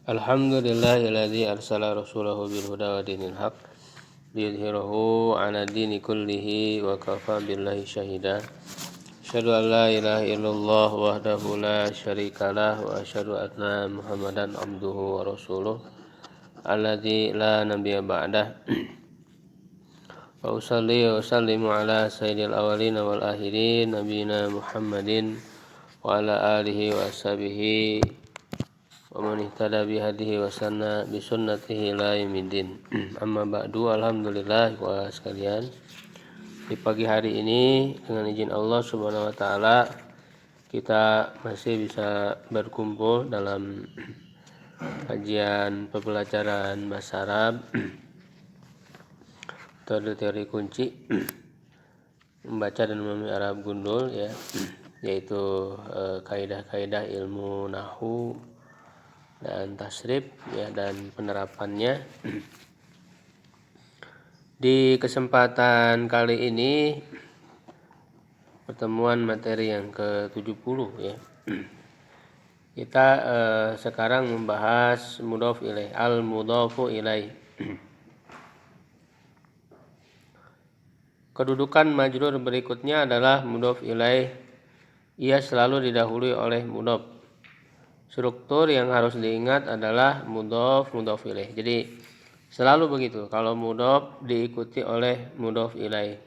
Alhamdulillahilladzi arsala rasulahu bil huda wa dinil haq liyudhhirahu 'ala dini kullihi wa kafa billahi syahida. Asyhadu an la ilaha illallah wahdahu la syarikalah wa asyhadu anna Muhammadan abduhu wa rasuluh alladzi la nabiyya ba'dah. Wa usalli wa sallimu ala sayyidil awwalin wal akhirin nabiyina Muhammadin wa ala alihi wa ashabihi wa man ihtada bihadihi wa sanna bi sunnatihi ila yaumiddin. Amma ba'du, alhamdulillah wa sekalian. Di pagi hari ini dengan izin Allah Subhanahu wa taala kita masih bisa berkumpul dalam kajian pembelajaran bahasa Arab teori kunci membaca dan memahami Arab gundul ya, yaitu kaidah-kaidah ilmu nahwu dan tasrif ya, dan penerapannya. Di kesempatan kali ini pertemuan materi yang ke-70 ya. Kita sekarang membahas mudhof ilaih, al-mudhofu ilaih. Kedudukan majrur berikutnya adalah mudhof ilaih. Ia selalu didahului oleh mudhof. Struktur yang harus diingat adalah mudhof, mudhof ilaih. Jadi selalu begitu, kalau mudhof diikuti oleh mudhof ilaih.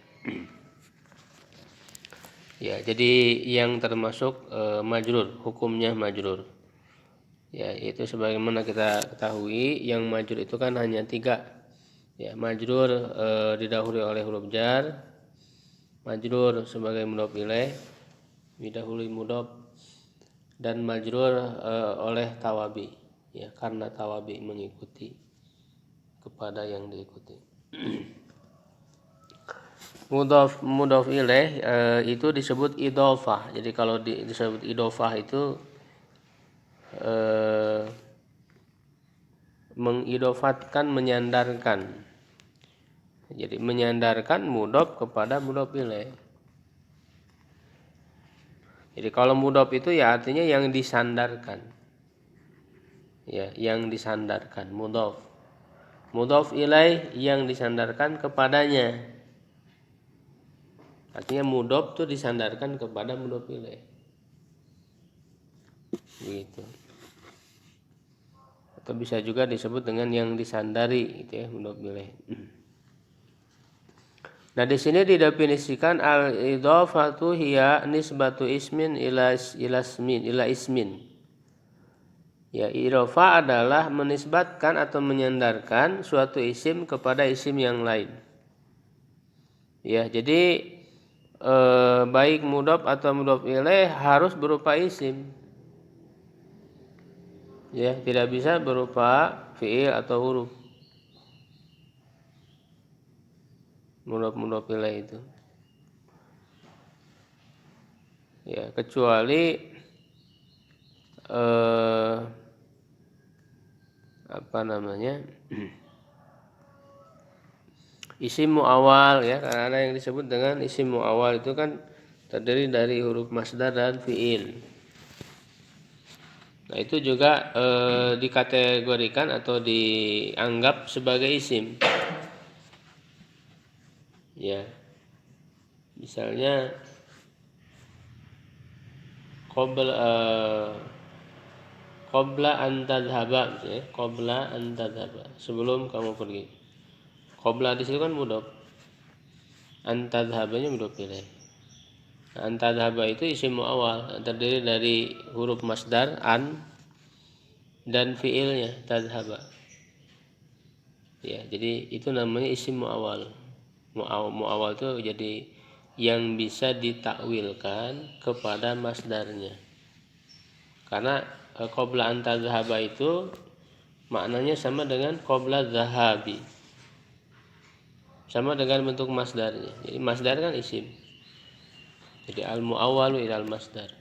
Ya, jadi yang termasuk majrur, hukumnya majrur. Ya, itu sebagaimana kita ketahui, yang majrur itu kan hanya 3. Ya, majrur didahului oleh huruf jar, majrur sebagai mudhof ilaih didahului mudhof, dan majrur oleh tawabi ya, karena tawabi mengikuti kepada yang diikuti. Mudhof ilaih itu disebut idhofah. Jadi kalau disebut idhofah itu mengidofatkan, menyandarkan. Jadi menyandarkan mudhof kepada mudhof ilaih. Jadi kalau mudhof itu ya artinya yang disandarkan. Ya, yang disandarkan, mudhof. Mudhof ilaih yang disandarkan kepadanya. Artinya mudhof itu disandarkan kepada mudhof ilaih. Gitu. Atau bisa juga disebut dengan yang disandari gitu ya, mudhof ilaih. Nah, di sini didefinisikan al-idhofatu hiya nisbatu ismin ila ismin. Ya, idhofah adalah menisbatkan atau menyandarkan suatu isim kepada isim yang lain. Ya, jadi baik mudhof atau mudhof ilaih harus berupa isim. Ya, tidak bisa berupa fiil atau huruf. Mudhof ilaih itu. Ya, kecuali isim muawwal ya, karena ada yang disebut dengan isim muawwal itu kan terdiri dari huruf masdar dan fiil. Nah, itu juga dikategorikan atau dianggap sebagai isim. Ya. Misalnya qabla an tadhhaba ya, qabla an tadhhaba, sebelum kamu pergi. Qabla di situ kan mudhof. An tadhhabanya mudhof ilaih. Nah, an tadhhaba itu isim muawwal, terdiri dari huruf masdar an dan fiilnya tadhhaba. Ya, jadi itu namanya isim muawwal. Muawwal itu jadi yang bisa ditakwilkan kepada masdarnya. Karena qabla an tadhhaba itu maknanya sama dengan qabla dhahabi. Sama dengan bentuk masdarnya. Jadi masdar kan isim. Jadi al-muawwalu ilal masdar.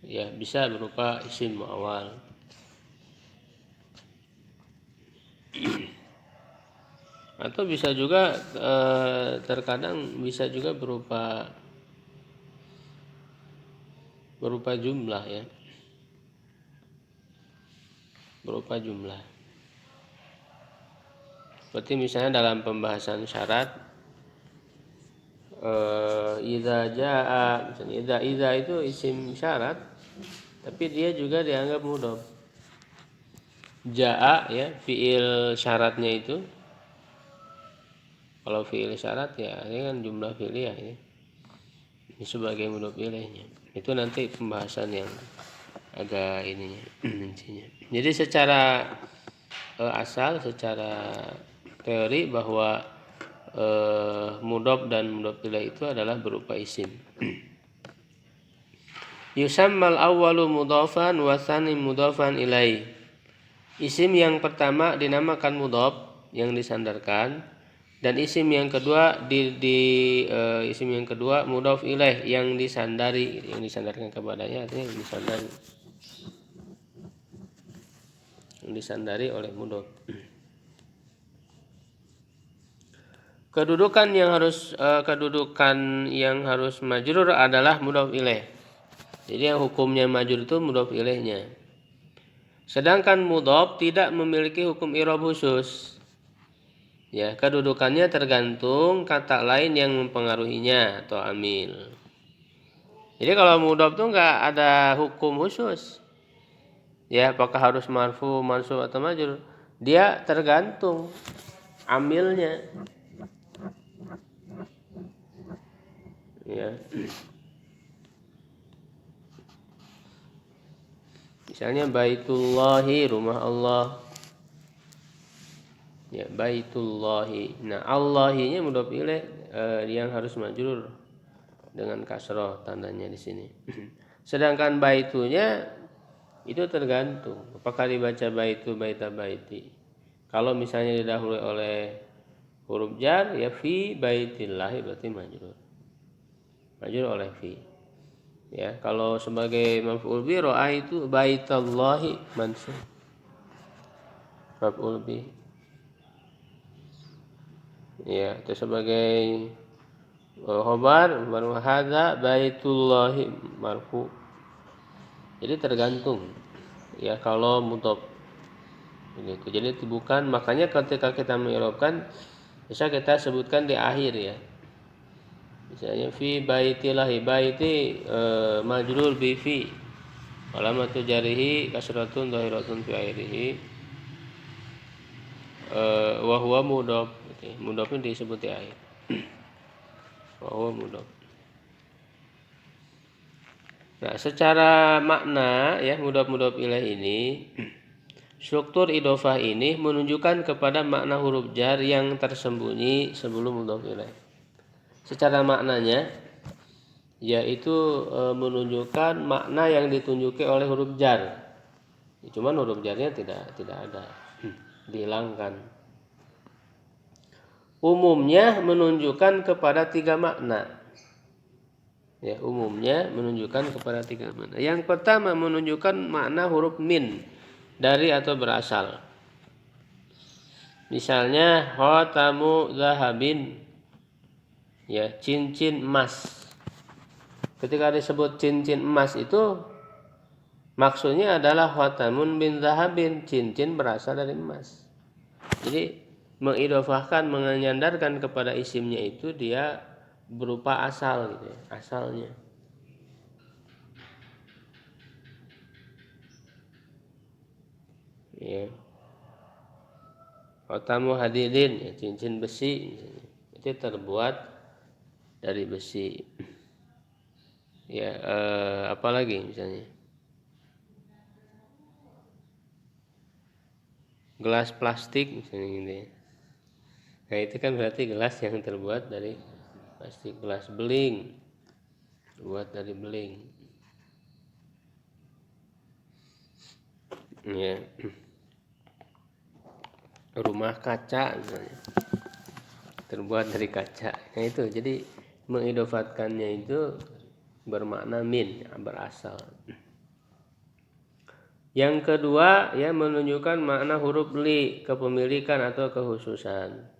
Ya, bisa berupa isim muawwal. Atau bisa juga terkadang bisa juga berupa jumlah ya. berupa jumlah. Seperti misalnya dalam pembahasan syarat, idza jaa, misalnya idza itu isim syarat, tapi dia juga dianggap mudhof. Jaa ya fiil syaratnya itu, kalau fiil syarat ya ini kan jumlah fi'liyah ini sebagai mudhof ilaihnya. Itu nanti pembahasan yang agak ininya intinya. Jadi secara asal, secara teori bahwa mudhof dan mudhof ilaih itu adalah berupa isim. Yusammal awwalu mudhofan wa tsani mudhofan ilaih. Isim yang pertama dinamakan mudhof yang disandarkan, dan isim yang kedua isim yang kedua mudhof ilaih yang disandari, yang disandarkan kepadanya, artinya yang disandari oleh mudhof. Kedudukan yang harus majrur adalah mudhof ilaih. Jadi yang hukumnya majrur itu mudhof ilaihnya. Sedangkan mudhof tidak memiliki hukum i'rab khusus. Ya, kedudukannya tergantung kata lain yang mempengaruhinya atau amil. Jadi kalau mudhof itu nggak ada hukum khusus. Ya, apakah harus marfu, mansub atau majrur? Dia tergantung amilnya. Ya. Misalnya baitullahi, rumah Allah. Ya, baitullahi. Nah, Allahinya mudhof ilaih yang harus majrur dengan kasroh tandanya di sini. Sedangkan baitunya itu tergantung apakah dibaca baitu, baita, baiti. Kalau misalnya didahului oleh huruf jar ya fi baitillahi berarti majrur. Majrur oleh fi. Ya, kalau sebagai maf'ul bi ra'aitu baitallahi mansub. Maf'ul bi. Ya, itu sebagai khobar baru hadza baitullahi marfu. Jadi tergantung ya kalau mudhof begitu. Jadi bukan, makanya ketika kita mengirobkan bisa kita sebutkan di akhir ya. Misalnya fi baitillahi, baiti majrur bi fi. Alamatu jarihi kasratun dhahiratun fi akhirih. Wa huwa mudhof. Mudhofnya disebut di akhir. Wa huwa mudhof. Nah, secara makna ya mudhof ilaih ini, struktur idhofah ini menunjukkan kepada makna huruf jar yang tersembunyi sebelum mudhof ilaih. Secara maknanya yaitu menunjukkan makna yang ditunjuki oleh huruf jar. Cuman huruf jarnya tidak ada, dihilangkan. Umumnya menunjukkan kepada 3 makna. Ya, umumnya menunjukkan kepada 3 makna. Yang pertama menunjukkan makna huruf min, dari atau berasal. Misalnya khatamu zahabin, ya, cincin emas. Ketika disebut cincin emas itu maksudnya adalah khatamun bin zahabin, cincin berasal dari emas. Jadi mengidhofahkan, menyandarkan kepada isimnya itu dia berupa asal gitu ya, asalnya. Ya. Khatamu hadidin, ya, cincin besi misalnya. Itu terbuat dari besi. Ya, apalagi misalnya gelas plastik misalnya gitu ya. Nah, itu kan berarti gelas yang terbuat dari plastik. Gelas beling terbuat dari beling. Ya. Rumah kaca misalnya terbuat dari kaca. Nah, itu jadi mengidhofatkannya itu bermakna min, berasal. Yang kedua ya menunjukkan makna huruf li, kepemilikan atau kekhususan.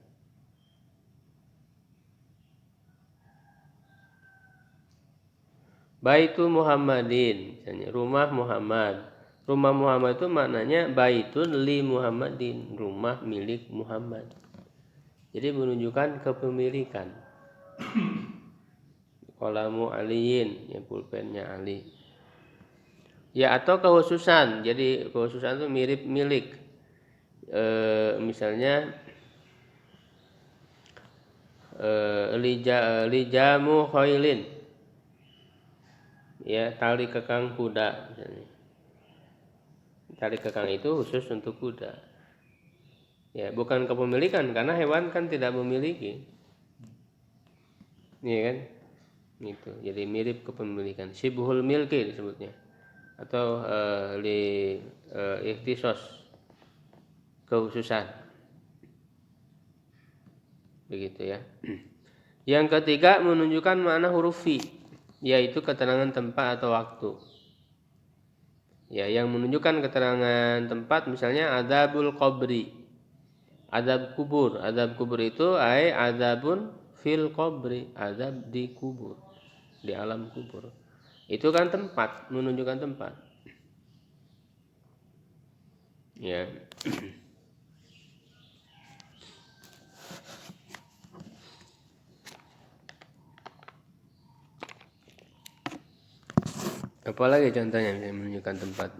Baitu Muhammadin, misalnya rumah Muhammad. Rumah Muhammad itu maknanya baitun li Muhammadin, rumah milik Muhammad. Jadi menunjukkan kepemilikan. Qalamu Aliyin, ya pulpennya Ali. Ya atau kekhususan. Jadi kekhususan itu mirip milik. Misalnya lijamu khailin. Ya, tali kekang kuda misalnya. Tali kekang itu khusus untuk kuda. Ya, bukan kepemilikan karena hewan kan tidak memiliki. Iya kan? Gitu. Jadi mirip kepemilikan. Sibhul milki disebutnya. Atau ikhtisos, kekhususan. Begitu ya. Yang ketiga menunjukkan makna huruf fi, yaitu keterangan tempat atau waktu. Ya, yang menunjukkan keterangan tempat misalnya adzabul qabri. Azab kubur. Azab kubur itu azabun fil qabri, azab di kubur, di alam kubur. Itu kan tempat, menunjukkan tempat. Ya. Apalagi contohnya yang menunjukkan tempat.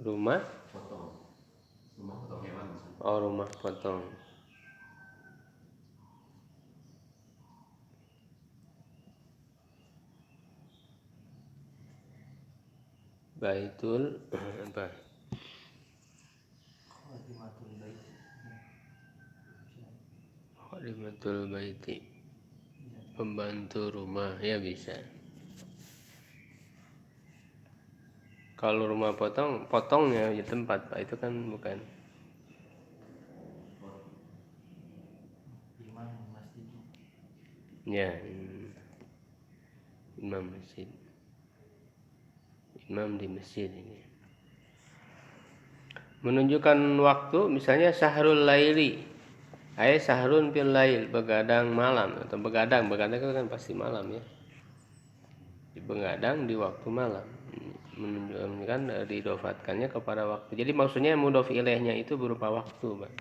Rumah potong hewan. Oh, rumah potong. Baitul apa? Khadimatul baiti. Pembantu rumah, ya bisa. Kalau rumah potongnya di tempat, Pak, itu kan bukan. Ya, imam masjid. Imam di masjid ini. Menunjukkan waktu, misalnya sahrul laili. Sahrun fil lail, begadang malam atau begadang itu kan pasti malam ya. Begadang di waktu malam. Menunjukkan didofatkannya kepada waktu. Jadi maksudnya mudhof ilaihnya itu berupa waktu, Pak.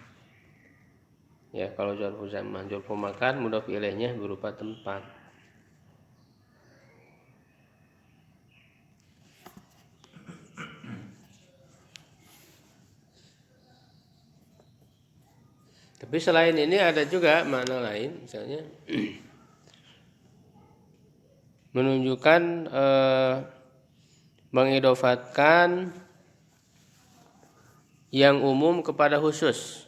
Ya, kalau zarfu zaman, zarfu makan, mudhof ilaihnya berupa tempat. Tapi selain ini ada juga makna lain, misalnya menunjukkan mengidofatkan yang umum kepada khusus.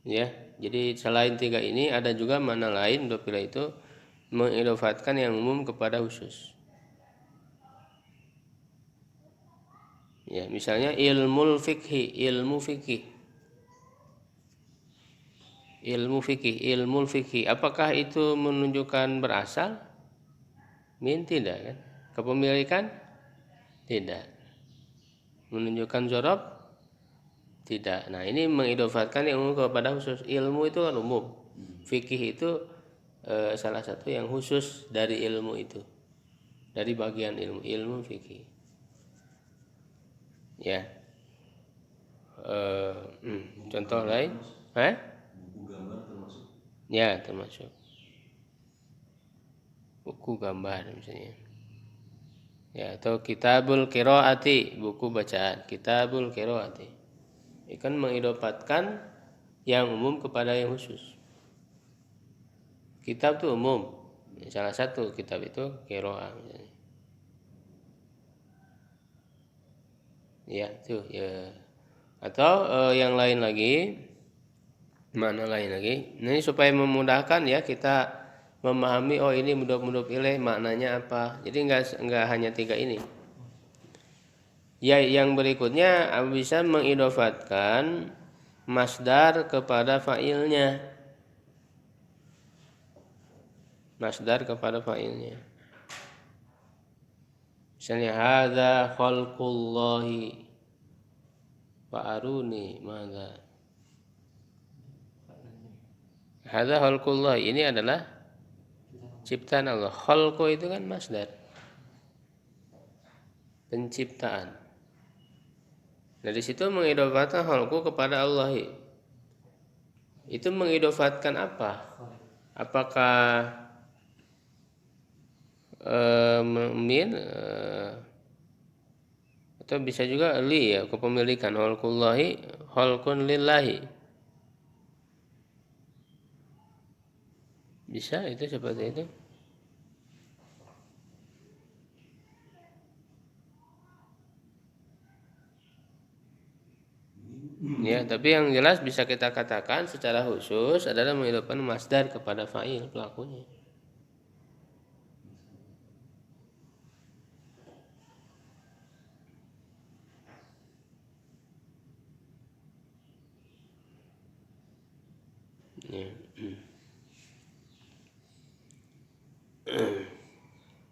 Ya, jadi selain tiga ini ada juga makna lain dopila itu mengidofatkan yang umum kepada khusus. Ya, misalnya ilmu fikih. Ilmu fikih. Apakah itu menunjukkan berasal? Tidak kan? Kepemilikan? Tidak. Menunjukkan zorob? Tidak. Nah, ini mengidofatkan yang umum kepada khusus. Ilmu itu kan umum. Fikih itu salah satu yang khusus dari ilmu itu. Dari bagian ilmu fikih. Ya. Contoh lain? Buku gambar termasuk? Ya, termasuk. Buku gambar misalnya. Ya, atau kitabul qiraati, buku bacaan. Kitabul qiraati. Ikan mengidofatkan yang umum kepada yang khusus. Kitab itu umum. Salah satu kitab itu qiraah misalnya. Ya, itu ya. Atau yang lain lagi, mana lain lagi. Ini supaya memudahkan ya kita memahami ini mudhof ilaih maknanya apa. Jadi enggak hanya tiga ini. Ya, yang berikutnya bisa mengidofatkan masdar kepada fa'ilnya. Masdar kepada fa'ilnya. Misalnya hadza khalqullahi fa'aruni madza. Hadza khalqullahi, ini adalah ciptaan Allah. Khalqu itu kan masdar, penciptaan. Nah di situ mengidofatkan khalqu kepada Allah. Itu mengidofatkan apa? Apakah min atau bisa juga li ya, kepemilikan khalqullahi khalqun lillahi. Bisa itu seperti itu. Ya, tapi yang jelas bisa kita katakan secara khusus adalah mengidopkan masdar kepada fa'il pelakunya. Ya.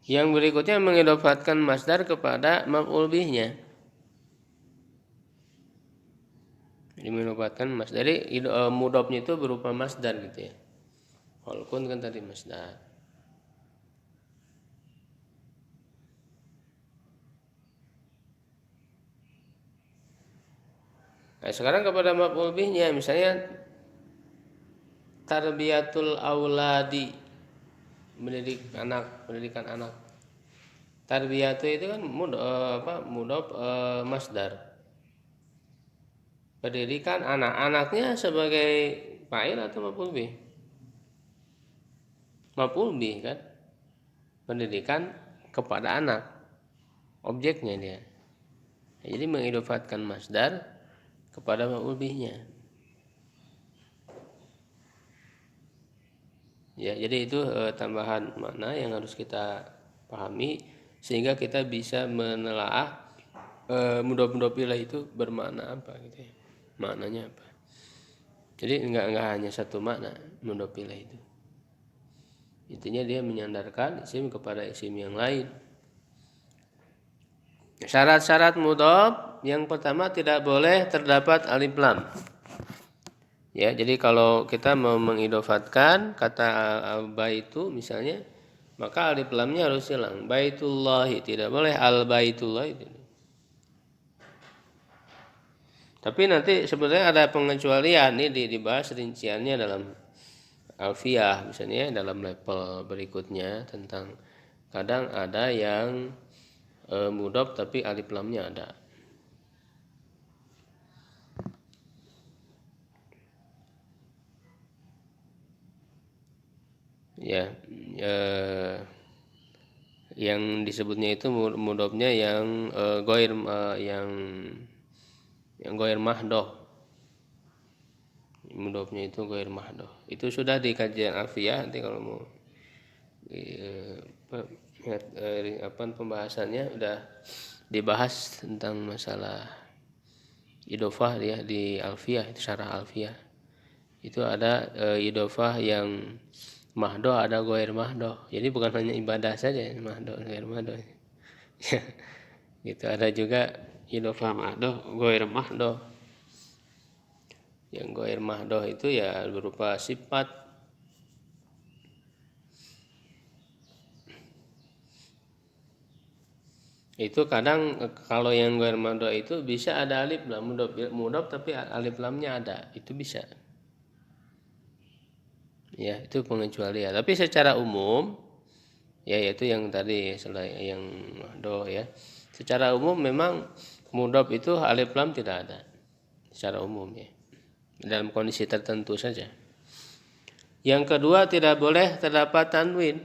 Yang berikutnya mengidofatkan masdar kepada maf'ul bihnya. Jadi mengidofatkan masdar. Jadi mudhofnya itu berupa masdar gitu ya. Khalqun kan tadi masdar. Nah, sekarang kepada maf'ul bihnya misalnya tarbiyatul auladi, pendidikan anak. Tarbiyatu itu kan mudhof masdar. Pendidikan anak-anaknya sebagai fa'il atau maf'ul bih? Maf'ul bih kan? Pendidikan kepada anak, objeknya dia. Jadi mengidofatkan masdar kepada maf'ul bihnya. Ya, jadi itu tambahan makna yang harus kita pahami sehingga kita bisa menelaah mudhof ilaih itu bermakna apa gitu ya. Maknanya apa? Jadi enggak hanya satu makna mudhof ilaih itu. Intinya dia menyandarkan isim kepada isim yang lain. Syarat-syarat mudhof yang pertama tidak boleh terdapat alif lam. Ya, jadi kalau kita mau mengidofatkan kata baitu misalnya, maka alif lamnya harus hilang. Baitullahi tidak boleh al baitullahi. Tapi nanti sebenarnya ada pengecualian ini dibahas rinciannya dalam alfiyah misalnya dalam level berikutnya tentang kadang ada yang mudhof tapi alif lamnya ada. Ya, yang disebutnya itu mudhofnya yang ghair yang ghair mahdoh. Mudhofnya itu ghair mahdoh. Itu sudah di kajian alfiyah, nanti kalau mau pembahasannya udah dibahas tentang masalah idofah ya di alfiyah, itu syarah alfiyah. Itu ada idofah yang mahdoh, ada ghair mahdoh. Jadi bukan hanya ibadah saja mahdoh ghair mahdoh. Ya, gitu. Ada juga idofah mahdoh, ghair mahdoh. Yang ghair mahdoh itu ya berupa sifat. Itu kadang kalau yang ghair mahdoh itu bisa ada alif lam, mudhof tapi alif lamnya ada. Itu bisa. Ya, itu pengecualian. Tapi secara umum ya yaitu yang tadi selain yang mahdoh ya. Secara umum memang mudhof itu alif lam tidak ada. Secara umum ya. Dalam kondisi tertentu saja. Yang kedua tidak boleh terdapat tanwin.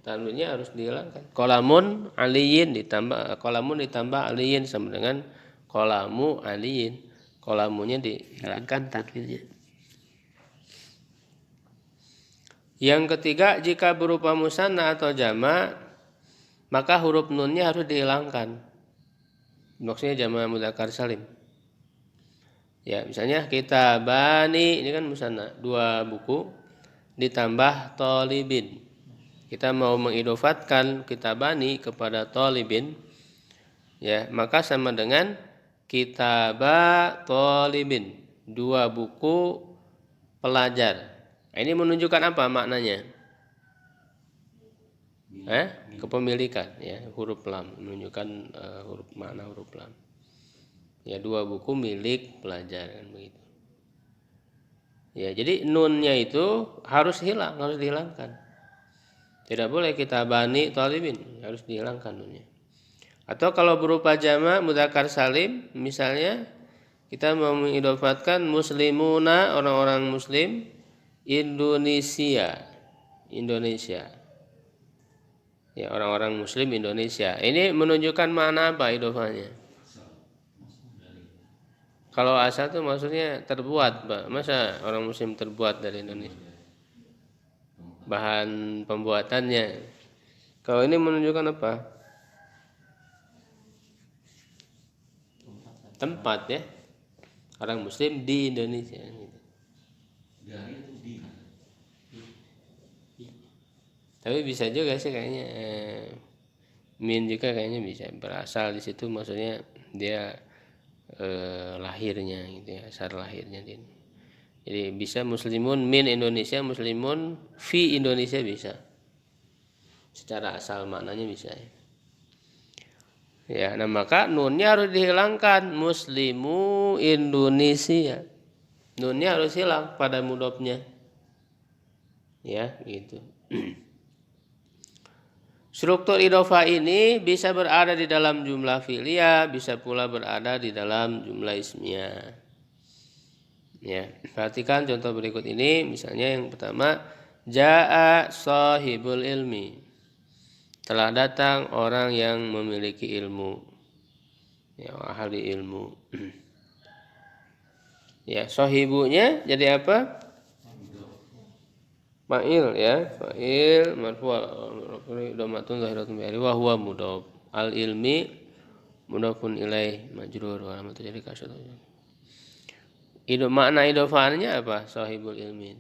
Tanwinnya harus dihilangkan. Qalamun aliyin ditambah aliyin sama dengan qalamu aliyin. Qalamunya dihilangkan tanwinnya. Yang ketiga, jika berupa musanna atau jamak, maka huruf nunnya harus dihilangkan. Maksudnya jamak mudzakkar salim. Ya, misalnya kita bani ini kan musanna, 2 buku ditambah tolibin. kita mau mengidofatkan kitabani kepada talibin, ya, maka sama dengan kitaba talibin, 2 buku pelajar. Ini menunjukkan apa maknanya? Kepemilikan, ya, huruf lam menunjukkan makna huruf lam. Ya, 2 buku milik pelajar, kan begitu. Ya, jadi nunnya itu harus dihilangkan. Tidak boleh kita bani talibin, harus dihilangkan nunnya. Atau kalau berupa jamak mudzakkar salim, misalnya kita mau mengidofatkan muslimuna, orang-orang muslim, Indonesia. Ya, orang-orang muslim Indonesia. Ini menunjukkan mana apa idofahnya? Kalau asal itu maksudnya terbuat, Pak. Masa orang muslim terbuat dari Indonesia? Bahan pembuatannya. Kalau ini menunjukkan apa? Tempat, ya. Orang muslim di Indonesia. Tapi bisa juga sih kayaknya min juga kayaknya bisa berasal di situ, maksudnya dia lahirnya gitu ya, asal lahirnya dia. Jadi bisa muslimun min Indonesia, muslimun fi Indonesia bisa. Secara asal maknanya bisa. Ya, nah maka nunnya harus dihilangkan, muslimu Indonesia. Nunnya harus hilang pada mudhofnya. Ya, gitu. Struktur idhofah ini bisa berada di dalam jumlah fi'liyah, bisa pula berada di dalam jumlah ismiyah. Ya, perhatikan contoh berikut ini, misalnya yang pertama, jaa sahibul ilmi. Telah datang orang yang memiliki ilmu. Ya, ahli ilmu. Ya, sahibunya jadi apa? Fa'il, ya, fa'il marfu' dhamatun zahiratun bi wa huwa mudhaf. Al ilmi mudhafun ilaih majrur wa alamat jadi kasrah. Makna idhofahnya apa? Sahibul ilmi.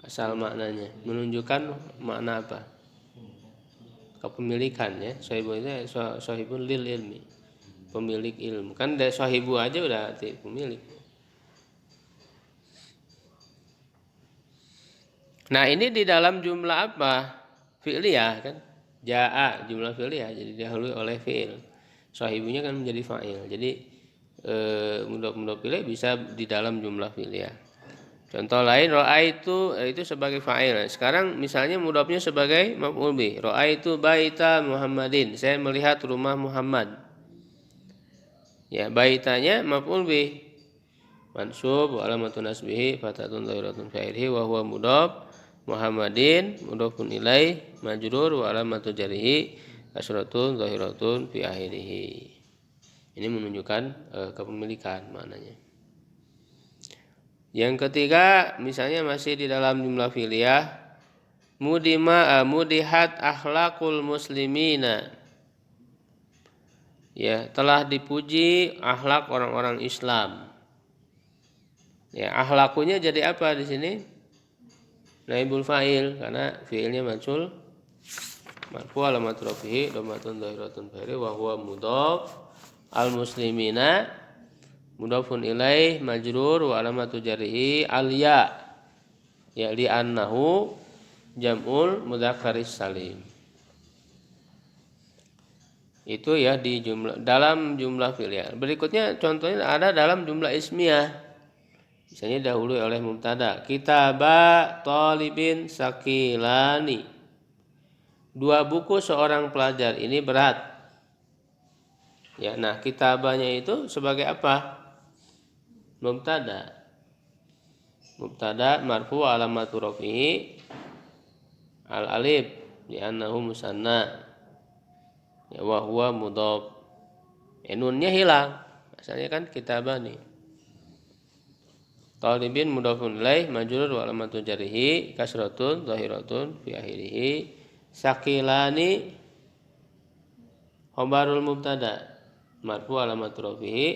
Asal maknanya menunjukkan makna apa? Kepemilikan, ya. Sahibul itu sahibul lil ilmi, pemilik ilmu. Kan dari sahibu aja udah arti pemilik. Nah, ini di dalam jumlah apa? Fi'liyah, kan? Jaa jumlah fi'liyah, jadi didahului oleh fi'il. Sahibunya kan menjadi fa'il. Jadi mudhaf ilaih bisa di dalam jumlah fi'liyah. Contoh lain, ra'aitu itu sebagai fa'il. Sekarang misalnya mudhafnya sebagai maf'ul bih. Ra'aitu baita Muhammadin. Saya melihat rumah Muhammad. Ya, baitanya maf'ul bih. Mansub wa alamatun nasbihi fatatun dhahiratun fa'ilhi wa huwa mudhaf. Muhammadin mudhafun ilaih majrur wa alamatu jarhi kasratun dhahiratun fi akhirih. Ini menunjukkan kepemilikan maknanya. Yang ketiga, misalnya masih di dalam jumlah fi'liyah, mudihat akhlaqul muslimina. Ya, telah dipuji akhlak orang-orang Islam. Ya, akhlakunya jadi apa di sini? Naibul fa'il, karena fi'ilnya mansub marfu' alamat rafihi dhamatun dhahiratun fa'ili wa huwa mudhaf. Al muslimina mudhafun ilaih majrur wa alamatu jarhi al ya, ya, li annahu jam'ul mudzakkaris salim. Itu ya di dalam jumlah fi'liyah. Berikutnya contohnya ada dalam jumlah ismiyah. Misalnya dahului oleh mubtada, kitaba talibin sakilani. 2 buku seorang pelajar ini berat. Ya, nah kitabanya itu sebagai apa? Mubtada. Mubtada marfu' alamatu rafihi al alif li annahu musanna. Ya, wa huwa mudhaf. Nunnya hilang. Asalnya kan kitabani. Talibin mudhafun ilaih majrur wa alamatu jarhi kasratun dhahiratun fi akhirih. Sakilani khabarul mubtada marfu' alamatu rafihi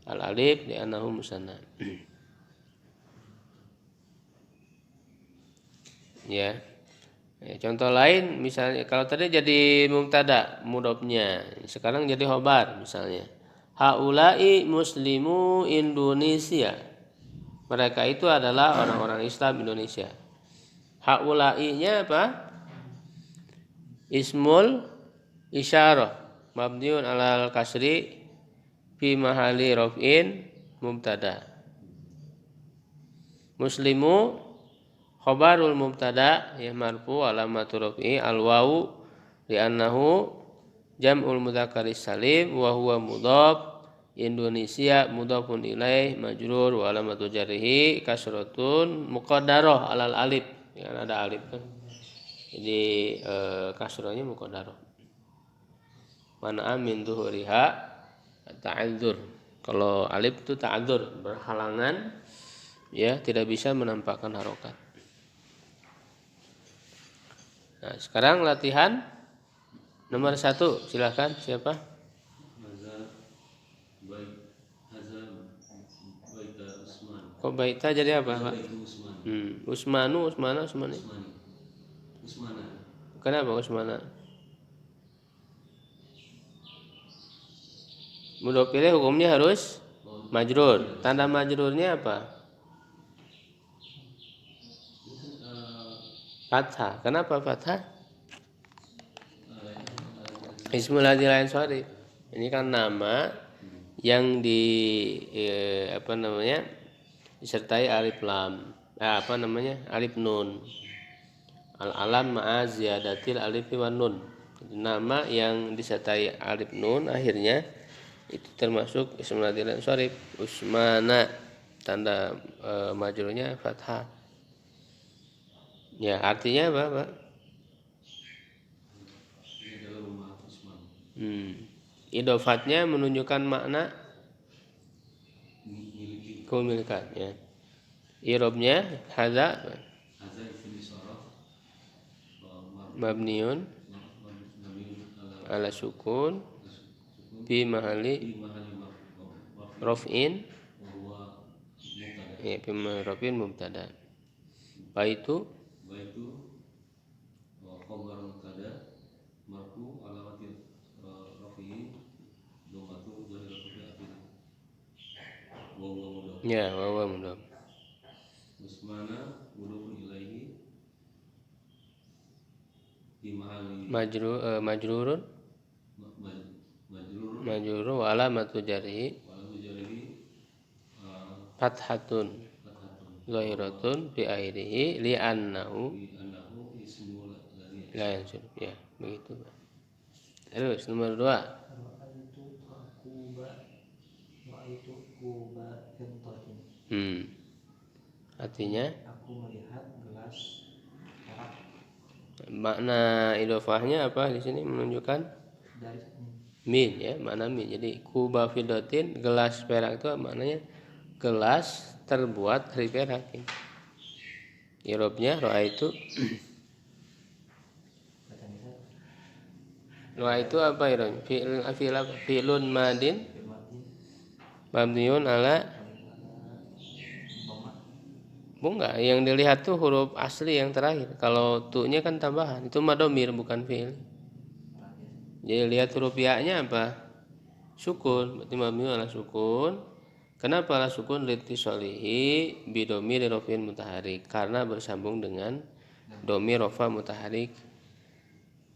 al alif li annahu musanna. Ya. Contoh lain misalnya kalau tadi jadi mubtada mudhofnya, sekarang jadi khobar misalnya. Haula'i muslimu Indonesia. Mereka itu adalah orang-orang Islam Indonesia. Haula'i-nya apa? Ismul isyarah mabniun alal kasri fi mahali raf'in mubtada. Muslimu khobarul mubtada ya marfu alamatu raf'i al wawu li'annahu jam'ul mudzakkaris salim wa huwa mudhaf. Indonesia mudhafun ilaih majrur wa alamatu jarrihi kasratun muqaddarah alal alif, ya kan ada alif kan, jadi kasrahnya muqaddarah. Mana min zuhuriha ta'adzur, kalau alif itu ta'adzur, berhalangan, ya tidak bisa menampakkan harokat. Nah, sekarang latihan nomor 1, silakan siapa? Kok baita jadi apa, Pak? Usmanu. Kenapa Usmana? Mudhof ilaih hukumnya harus majrur. Tanda majrurnya apa? Fathah. Kenapa fathah? Ismul ladzi la yansharif. Ini kan nama yang disertai alif lam. Alif nun. Al-alam ma'a ziyadatil alif wan nun. Nama yang disertai alif nun akhirnya itu termasuk ismul ladzi la yansharif. Usmana, tanda majrurnya fathah. Ya, artinya apa, Pak? Idofatnya menunjukkan makna kepemilikan, ya. Irobnya hadza mabniun ala sukun fi mahali raf'in, ya, fi mahali raf'in mubtada. Baitu khabar mubtada marfu alamatil raf'i dhammatu zahiratul akhir wa huwa mudhaf. Ya, wa huwa mudhaf. Usmana mudhafun ilaihi di mahali majrurun wa alamatu jarhi fathatun zahiratun fi akhirih li'annahu la yansur. Ya, begitu. Terus nomor 2. Artinya aku melihat gelas perak. Makna idofahnya apa di sini menunjukkan min, ya, makna min. Jadi kuba fidotin, gelas perak itu maknanya gelas terbuat dari perak. Irobnya roa itu apa irob? Fi'lun madin mabniun ala enggak, yang dilihat tuh huruf asli yang terakhir. Kalau tu-nya kan tambahan, itu madomir bukan fi'il. Jadi lihat huruf ya-nya apa? Sukun, berarti mabniun ala sukun. Kenapa ala sukun? Litisolihi bidomir rofin mutaharik, karena bersambung dengan domir rofa mutaharik.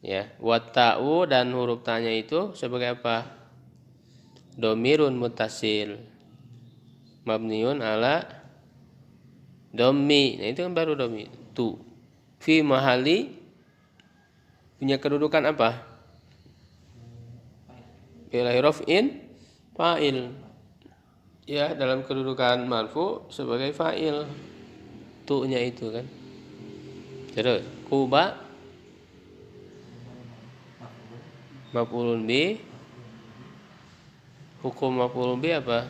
Ya, wata'u dan huruf ta-nya itu sebagai apa? Domirun mutasil mabniun ala domi. Nah, itu kan baru domi. Tu fi mahali punya kedudukan apa? Fi'il raf'in fa'il. Ya, dalam kedudukan marfu sebagai fa'il. Tu-nya itu kan. Terus kuba maf'ulun bi. Hukum maf'ulun bi apa?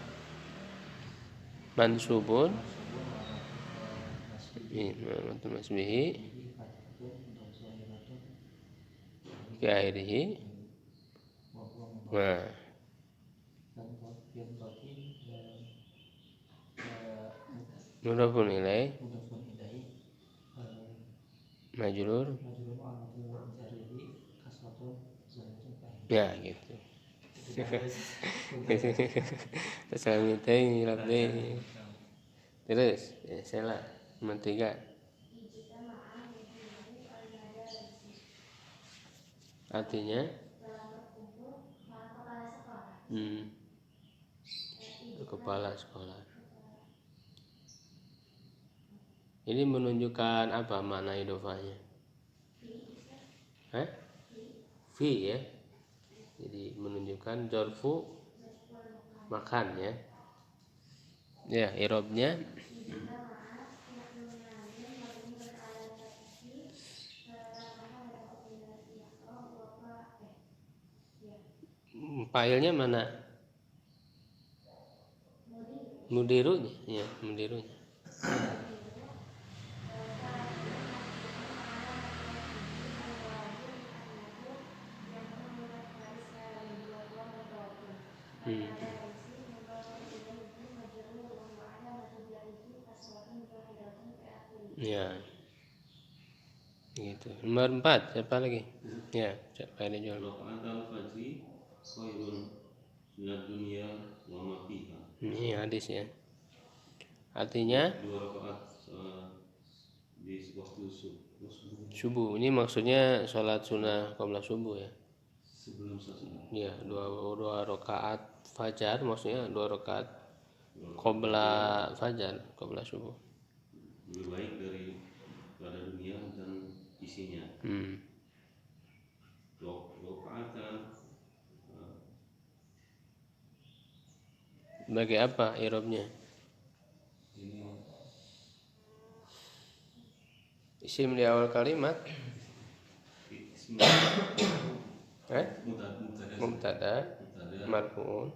Mansubun masbihi ke akhirihi. Nah, mudhafun ilaih majrur. Ya gitu. Assalamualaikum warahmatullahi. Terus ya, salah nomor 3. Artinya kepala sekolah. Ini menunjukkan apa makna idhofahnya? Fi ya. Jadi menunjukkan zorfu makan ya. Ya, i'rabnya fa'ilnya mana? Mudirunya ya, mudirunya. Ya. Gitu. Nomor 4 siapa lagi? Ya, siapa ini jual? Ini hadis ya. Artinya di waktu subuh. Ini maksudnya sholat sunnah qabla subuh ya. Sebelum subuh. Ya, dua rakaat fajar, maksudnya 2 rakaat qabla fajar, qabla subuh. Lebih baik daripada dunia dan isinya. Bagi apa i'rabnya? Isim di awal kalimat. Mubtada marfu'un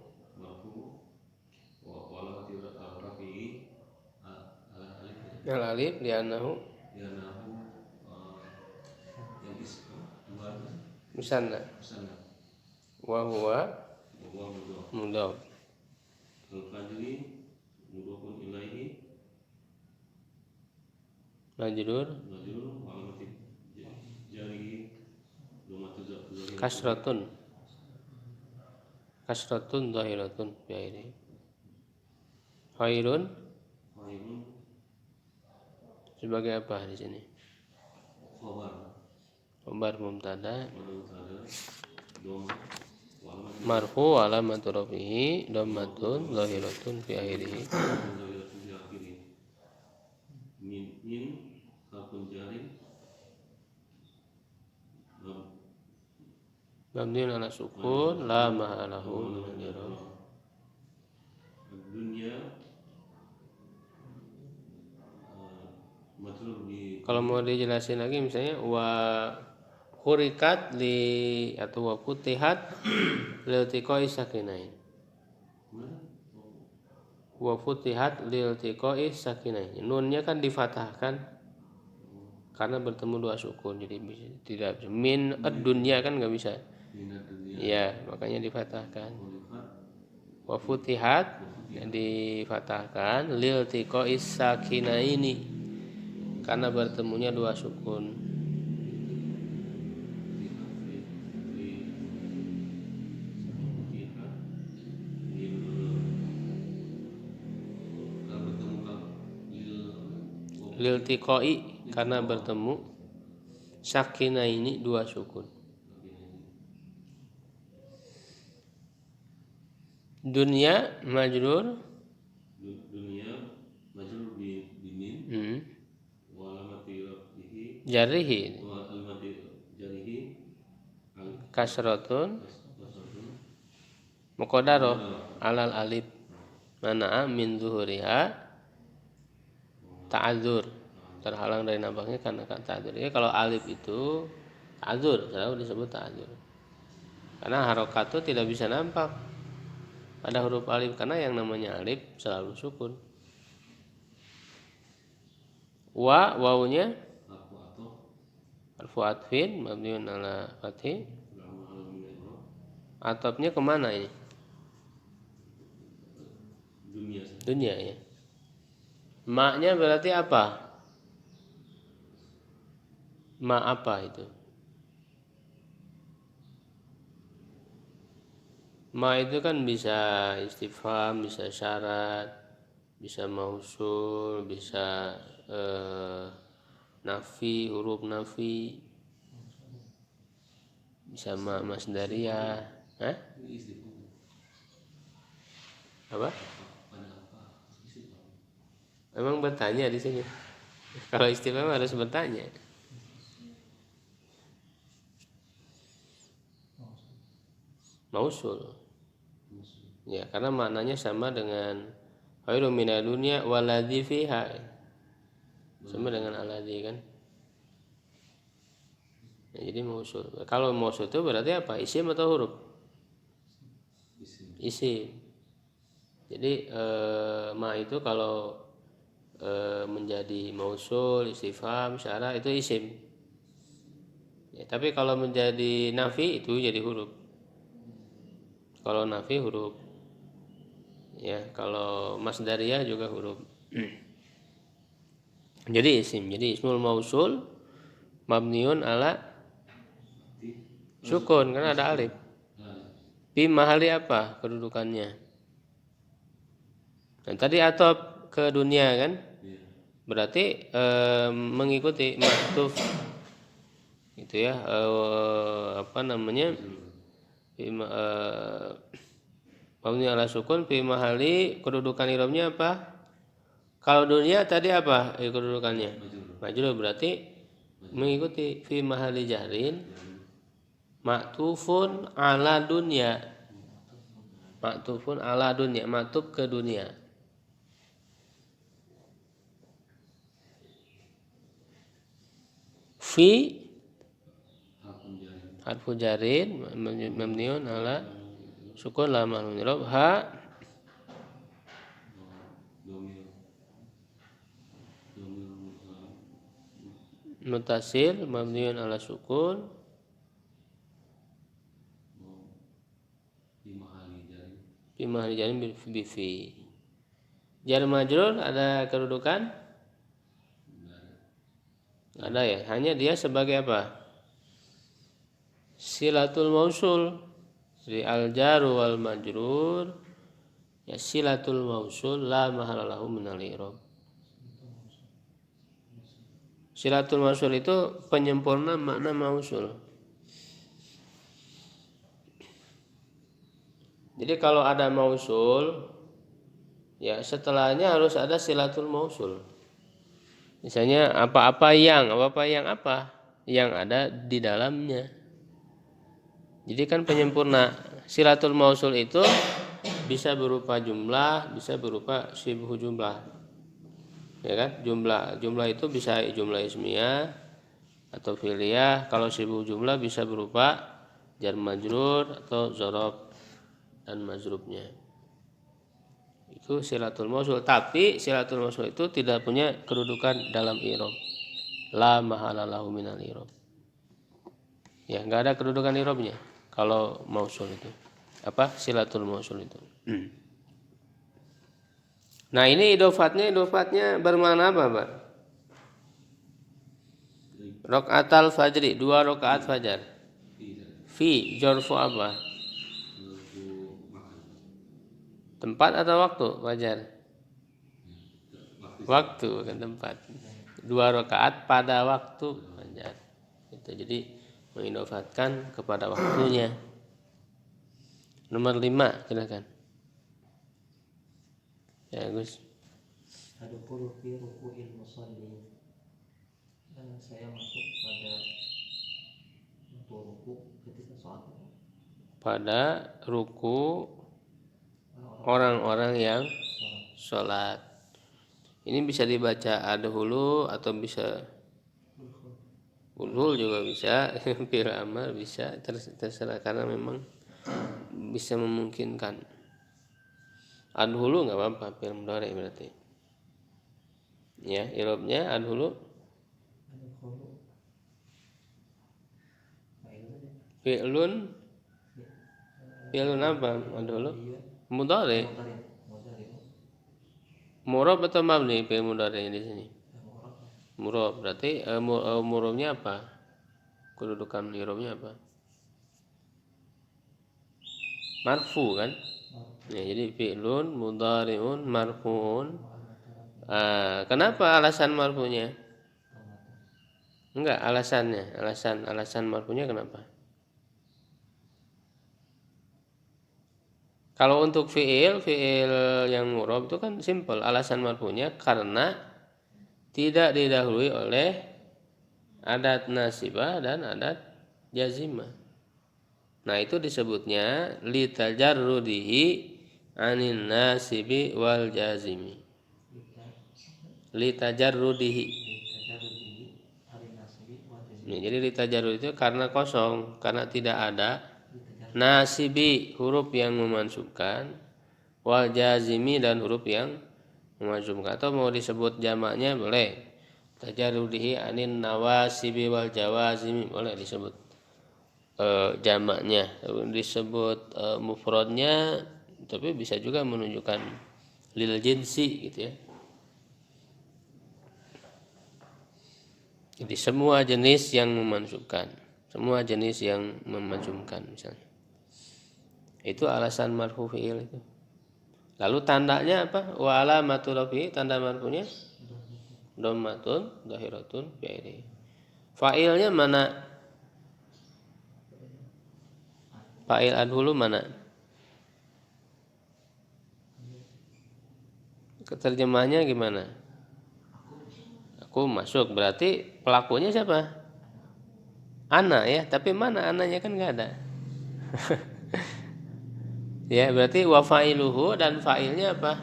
al alif li'annahu musanna wa huwa mudhaf. Al-fajri mudhafun ilaihi Majrur alamat jari kasratun dhahiratun fi akhirih. Khairun sebagai apa di sini? Khabar mubtada marfu alamatu rafihi dhammatun dhahiratun fi akhirih. Min harfun jarin mabniun ala sukun la mahalahu min al-i'rab. Dunia Kalau mau dijelasin lagi misalnya wa hurikat li atau wa futihat liltiqai sakinain. Wa futihat liltiqai sakinain. Nunnya kan difathahkan karena bertemu 2 sukun, jadi bisa, tidak bisa. Min ad-dunya kan nggak bisa. Ya, makanya difathahkan. Wa futihat difathahkan liltiqai sakinaini karena bertemunya 2 sukun. Liltiqai karena bertemu, sakina ini 2 sukun. Dunia majrur bimin jarihi kasratun muqaddarah alal alif mana min zuhuriha ta'adzur, terhalang dari nampaknya karena ta'adzur. Ya, kalau alif itu ta'adzur, selalu disebut ta'adzur. Karena harokat itu tidak bisa nampak pada huruf alif karena yang namanya alif selalu sukun. Wawunya harfu atfin mabniun ala fathi. Atofnya kemana ini? Dunia ya. Maknya berarti apa? Ma apa itu? Ma itu kan bisa istifham, bisa syarat, bisa mausul, bisa nafi, huruf nafi, bisa ma masdariyah. Hah? Apa? Emang bertanya di sini. Kalau istifham harus bertanya. Mausul. Ya, karena maknanya sama dengan khairum minad dunya waladzi fiha. Sama dengan aladzi kan. Ya, jadi mausul. Kalau mausul itu berarti apa? Isim atau huruf? Isim. Jadi ma itu kalau menjadi mausul, istifham, syarat itu isim. Ya, tapi kalau menjadi nafi itu jadi huruf. Kalau nafi huruf. Ya, kalau masdariyah juga huruf. Jadi isim. Jadi ismul mausul mabniun ala sukun karena ada alif. Fi mahali apa kedudukannya? Nah, tadi atop ke dunia kan? Berarti mengikuti maktuf gitu ya, apa namanya? Mabni ala sukun fi mahali kedudukan i'rabnya apa? Kalau dunia tadi apa kedudukannya? Majrur berarti mengikuti fi mahali jahrin maktufun ala dunia. Maktufun ala dunia, maktuf ke dunia. Fi harfu jarin mabniun ala sukun la mahallun i'rab ha mutasil mabniun ala sukun fi mahalli jarin bi fi. Jar majrur ada kedudukan? Ada ya, hanya dia sebagai apa? Silatul mausul. Jadi al jaru wal majrur ya silatul mausul la mahala lahu minal i'rab. Silatul mausul itu penyempurna makna mausul. Jadi kalau ada mausul ya setelahnya harus ada silatul mausul. Misalnya apa yang ada di dalamnya. Jadi kan penyempurna. Silatul mausul itu bisa berupa jumlah, bisa berupa syibhu jumlah. Ya kan? Jumlah itu bisa jumlah ismiyah atau fi'liyah. Kalau syibhu jumlah bisa berupa jar majrur atau dzaraf dan mazrubnya. Itu silatul mausul, tapi silatul mausul itu tidak punya kedudukan dalam i'rab. La mahala lahu minal i'rab. Ya, enggak ada kedudukan i'rabnya kalau mausul itu. Apa? Silatul mausul itu. Nah, ini idofatnya bermakna apa, Pak? Rokaatal fajri, 2 rakaat fajar. Fi jorfu apa? Tempat atau waktu fajar? Waktu bukan tempat. 2 rakaat pada waktu fajar. Itu jadi mengidofatkan kepada waktunya. Nomor 5 silakan. Ya, Gus. Adkhulu fi ruku'il musalli. Dan saya masuk pada ruku ketika sholat. Pada ruku orang-orang yang sholat. Ini bisa dibaca adhulu atau bisa ulhul juga bisa, fi'il amar bisa, terserah karena memang bisa memungkinkan. Adhulu nggak apa-apa, fi'il mudhari berarti. Ya, i'rabnya adhulu fi'lun apa adhulu? Mudhari. Murab atau mabni fi'il mudhari di sini? Murab. Berarti murabnya apa? Kedudukan i'rabnya apa? Marfu kan? Ya, jadi fi'lun mudhari'un marfu'un. Kenapa alasan marfu'nya? Enggak, alasannya. Alasan marfu'nya kenapa? Kalau untuk fi'il yang murab itu kan simple. Alasan marfu'nya karena tidak didahului oleh adat nasibah dan adat jazimah. Nah, itu disebutnya litajarrudihi anin nasibi wal jazimi. Litajarrudihi. Nah, jadi litajarrud itu karena kosong, karena tidak ada nasibi huruf yang memansubkan, wal jazimi dan huruf yang memansubkan. Atau mau disebut jamaknya boleh. Tajarrudihi anin nawasibi wal jawazimi boleh disebut jamaknya, disebut mufradnya, tapi bisa juga menunjukkan lil jinsi gitu ya. Jadi semua jenis yang memansubkan, semua jenis yang memansubkan misalnya. Itu alasan marfu fi'il itu. Lalu tandanya apa? Wa alamatu rafi'i, tanda marfunya dhammatun dhahiratun fi'ili. Fa'ilnya mana? Fa'il dulu mana? Terjemahnya gimana? Aku masuk, berarti pelakunya siapa? Ana ya, tapi mana ananya kan nggak ada. Ya, berarti wa fa'iluhu dan fa'ilnya apa?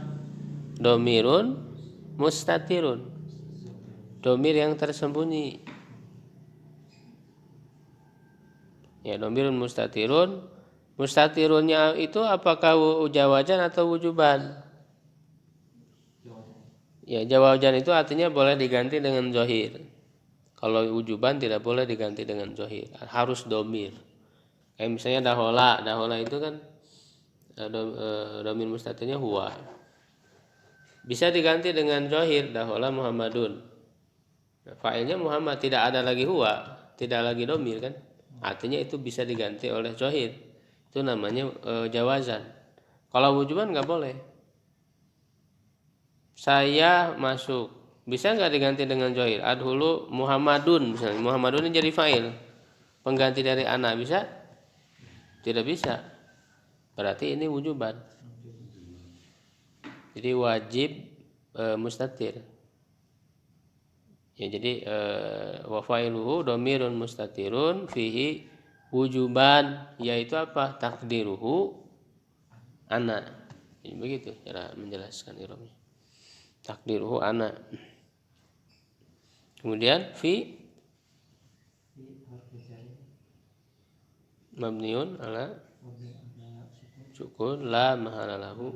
Domirun mustatirun. Domir yang tersembunyi. Ya, domirun mustatirun. Mustatirunnya itu apakah jawajan atau wujuban? Ya, jawajan itu artinya boleh diganti dengan zahir. Kalau wujuban tidak boleh diganti dengan zahir, harus domir. Kayak misalnya dahola itu kan domir mustatirnya huwa. Bisa diganti dengan zahir, dahola Muhammadun. Nah, fa'ilnya Muhammad, tidak ada lagi huwa, tidak lagi domir kan? Artinya itu bisa diganti oleh zahir. Itu namanya jawazan. Kalau wujuban nggak boleh. Saya masuk, bisa nggak diganti dengan zahir? Adhulu Muhammadun misalnya. Muhammadun ini jadi fa'il, pengganti dari ana, bisa? Tidak bisa. Berarti ini wujuban. Jadi wajib mustatir. Ya, jadi wa fa'iluhu dhamirun mustatirun fihi wujuban, yaitu apa? Takdiruhu ana. Jadi begitu cara menjelaskan i'rabnya. Takdiruhu ana. Kemudian fi mabniun ala sukun la mahala lahu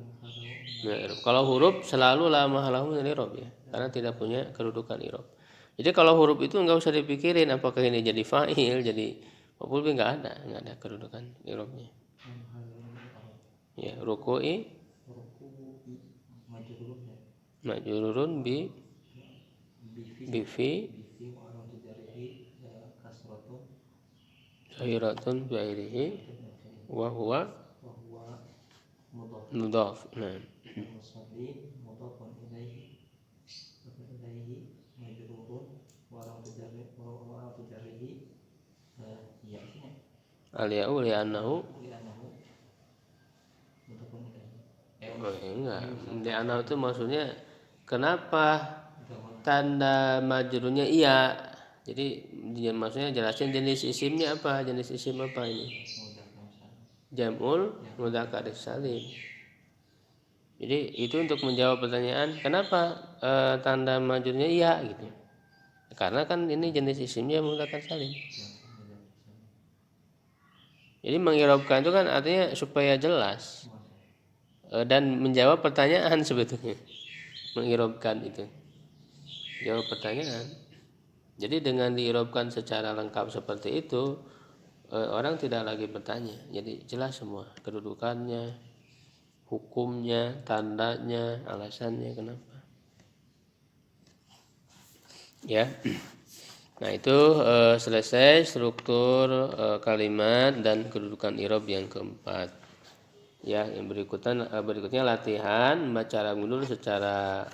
min i'rab. Kalau huruf selalu la mahala lahu min i'rab ya, karena tidak punya kedudukan i'rab. Jadi kalau huruf itu enggak usah dipikirin apakah ini jadi fa'il, jadi maf'ul bih, enggak ada kedudukan i'rabnya. Ya, ruku'i majrurun bi fi zahiratun bi airihi wa huwa mudhaf. Nah, al-ya'u li'annahu enggak. Li'annahu itu maksudnya kenapa tanda majrurnya iya. Jadi maksudnya jelasin jenis isimnya apa, jenis isim apa ini? Jam'ul mudzakkar salim. Jadi itu untuk menjawab pertanyaan kenapa tanda majrurnya iya gitu. Karena kan ini jenis isimnya mudzakkar salim. Jadi mengirobkan itu kan artinya supaya jelas dan menjawab pertanyaan sebetulnya. Mengirobkan itu jawab pertanyaan. Jadi dengan diirobkan secara lengkap seperti itu, orang tidak lagi bertanya. Jadi jelas semua kedudukannya, hukumnya, tandanya, alasannya kenapa. Ya. Nah itu selesai struktur kalimat dan kedudukan i'rab yang keempat. Ya, yang berikutnya latihan membaca Arab dulu secara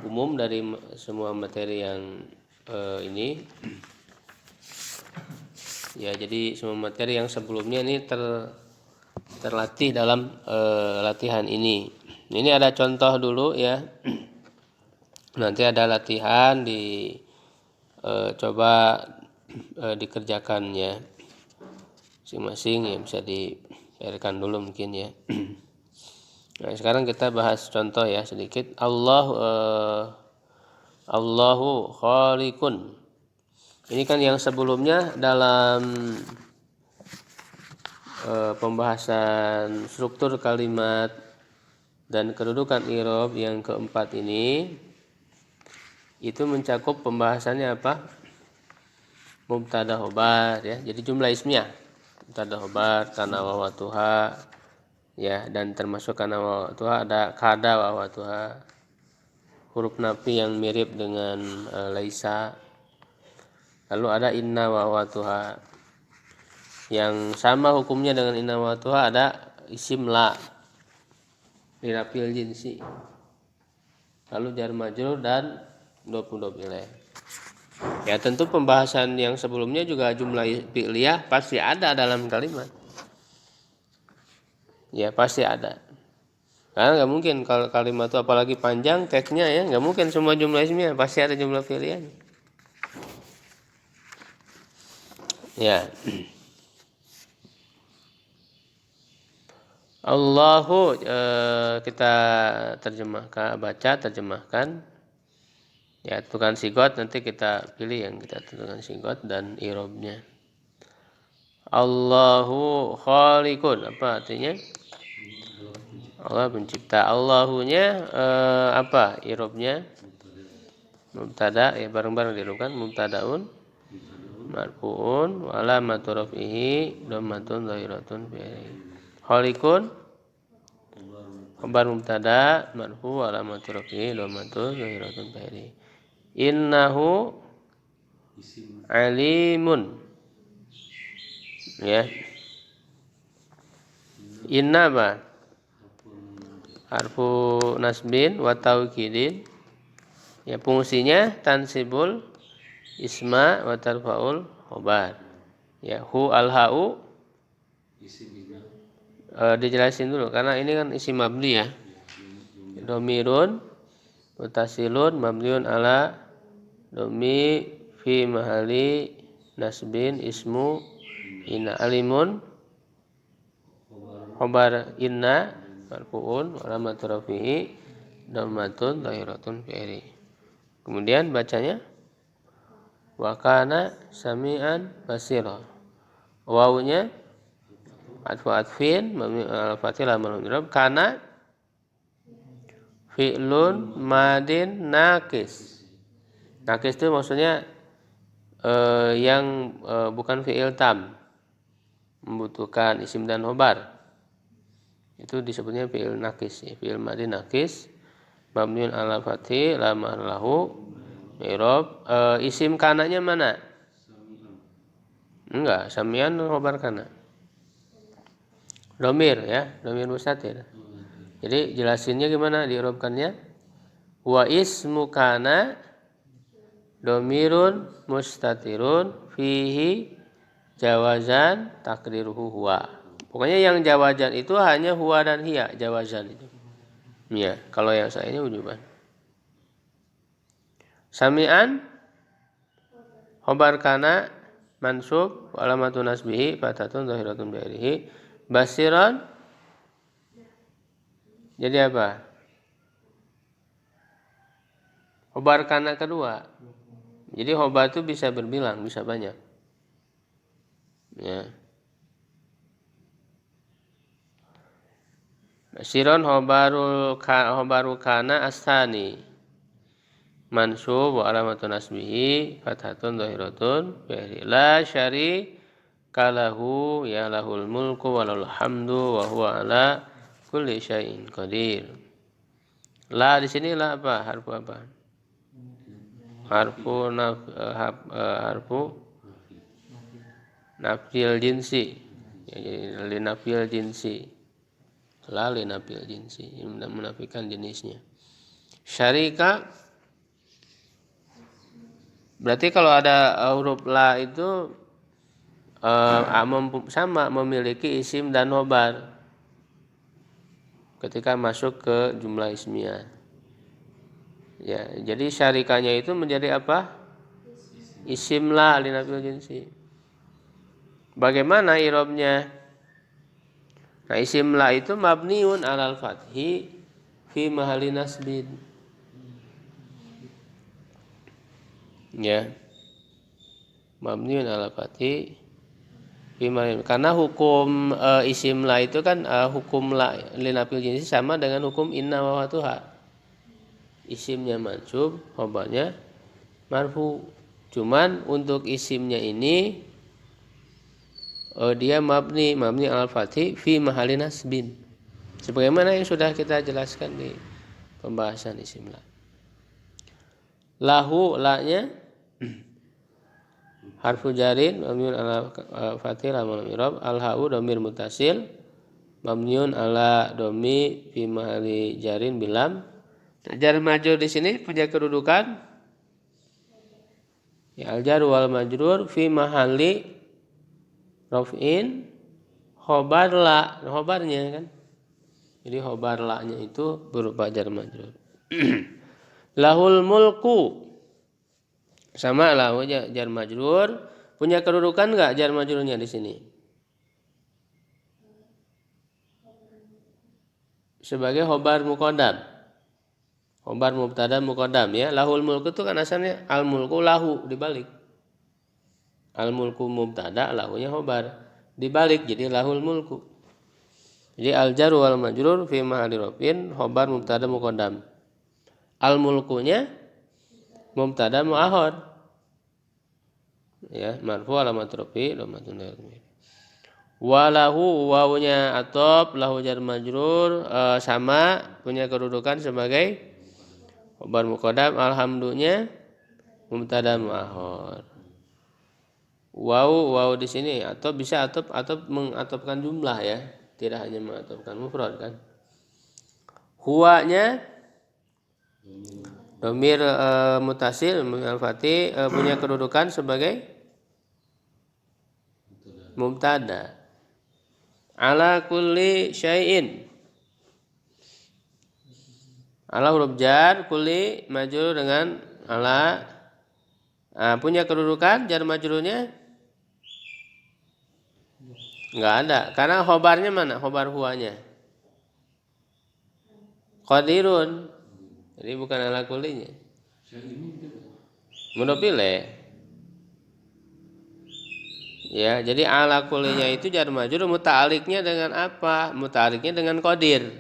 umum dari semua materi yang ini. Ya, jadi semua materi yang sebelumnya ini terlatih dalam latihan ini. Ini ada contoh dulu ya. Nanti ada latihan coba dikerjakannya masing-masing ya, bisa diairkan dulu mungkin ya. Nah, sekarang kita bahas contoh ya sedikit. Allahu khaliqun. Ini kan yang sebelumnya dalam pembahasan struktur kalimat dan kedudukan i'rab yang keempat ini itu mencakup pembahasannya apa? Mubtada khobar ya. Jadi jumlah ismiyah. Mubtada khobar, kana wa watuha ya, dan termasuk kana wa watuha ada kada wa watuha. Huruf nafi yang mirip dengan laisa. Lalu ada inna wa watuha. Yang sama hukumnya dengan inna wa watuha ada isim la. Lirafil jinsi. Lalu jar majrur dan mudhof ilaih. Ya tentu pembahasan yang sebelumnya juga jumlah fi'liyah pasti ada dalam kalimat. Ya pasti ada. Karena nggak mungkin kalau kalimat itu apalagi panjang teksnya ya, nggak mungkin semua jumlah ismiyah, pasti ada jumlah fi'liyahnya. Ya. Allahu kita terjemahkan. Ya, tentukan sigot, nanti kita pilih yang kita tentukan sigot dan i'rabnya. Allahu khaliqun, apa artinya? Allah pencipta. Allahunya apa i'rabnya? Mubtada ya, bareng-bareng dirukan. Mubtadaun marfu'un wa alamatu raf'ihi dhammatun dhahiratun fi akhirih. Khaliqun khabar mubtada marfu' wa alamatu raf'ihi dhammatun dhahiratun fi akhirih. Innahu alimun ya. Inna apa? Harfu nasbin wa taukidin ya, fungsinya tansibul isma wa tarfa'ul khobar ya. Hu al-ha'u dijelasin dulu karena ini kan isim mabni ya. Domirun mutasilun mabniun ala domi fi mahali nasbin ismu inna. Alimun khobar inna marfu'un wa alamatu rafihi dhammatun dhahiratun fi akhirih. Kemudian bacanya wa kana sami'an basira. Wawunya atfu atfin mabni ala fathil amal mirab. Kana fi'lun madin nakis. Nakis itu maksudnya yang bukan fi'il tam, membutuhkan isim dan khobar. Itu disebutnya fi'il nakis ya. Fi'il madin nakis mabniun ala fathi la mahlahu i'rab. Isim kananya mana? Enggak, samian khobar kana. Domir ya, domir mustatir. Jadi jelasinnya gimana di'rabkannya? Wa ismu kana domirun mustatirun fihi jawazan takdiruhu huwa. Pokoknya yang jawazan itu hanya huwa dan hiya, jawazan itu. Ya, kalau yang saya ini wujuban. Sami'an khobar kana mansub wa alamatun nasbihi fatatun dhahiratun bi akhirih. Basiran jadi apa? Khobar kana kedua. Jadi khobar itu bisa berbilang, bisa banyak. Ya. Basiran khobaru kana astani mansub wa alamatun nasbihi fathatun dhahiratun bi akhirih. La syarika lahu ya lahul mulku wa lahul hamdu wa huwa ala kulli syai'in qadir. La di sini la apa? Harfu apa? harfu nafil jinsi. Ya, jadi linafil jinsi. La linafil jinsi, menafikan jenisnya. Syarika berarti kalau ada huruf la itu sama memiliki isim dan khobar ketika masuk ke jumlah ismiyah. Ya, jadi syarikanya itu menjadi apa? Isim la linafil jinsi. Bagaimana i'rabnya? Nah, isim la itu mabniun alal fathi fi mahalli nasbin. Ya. Mabniun alal fathi fi mahalli, karena hukum isim la itu kan hukum la linafil jinsi sama dengan hukum inna wa watuha. Isimnya mansub, khobarnya marfu. Cuman untuk isimnya ini dia mabni alal fathi fi mahalli nasbin. Sebagaimana yang sudah kita jelaskan di pembahasan isim la. Lahu la-nya harfu jarin mabniun ala fathi lam i'rab, al-ha'u dhamir muttasil mabniun ala dhammi fi mahalli jarin bilam. Jar majrur di sini punya kedudukan ya, al-jar wal majrur fi mahalli raf'in khobar la, khobarnya kan. Jadi khobar la-nya itu berupa jar majrur. Lahul mulku sama lahu jar majrur, punya kedudukan enggak jar majrurnya di sini? Sebagai khobar muqaddam. Khobar mubtada muqaddam ya. Lahul mulku itu kan asalnya al mulku lahu dibalik. Al mulku mubtada, lahunya khobar dibalik jadi lahul mulku. Jadi al jar wal majrur fi mahalli raf'in khobar mubtada muqaddam. Al mulkunya mubtada muakhar. Ya, marfu alamat rafi dhamatun dzahir. Walahu wawunya atop lahu jar majrur sama punya kedudukan sebagai khobar muqaddam, alhamdunya mubtada muakhar. Wawu di sini atau bisa atop mengatopkan jumlah ya, tidak hanya mengatopkan mufrad kan. Huwanya dhamir mutasil al-fathi punya kedudukan sebagai mubtada. Ala kulli syai'in. Ala huruf jar, kulli majrur dengan ala. Punya kedudukan jar majrurnya enggak ada, karena khobarnya mana? Khobar huwanya qadirun. Jadi bukan ala kullinya. Mudhof ilaih. Ya, jadi ala kullinya itu jar majrur muta'alliqnya dengan apa? Muta'alliqnya dengan qadir.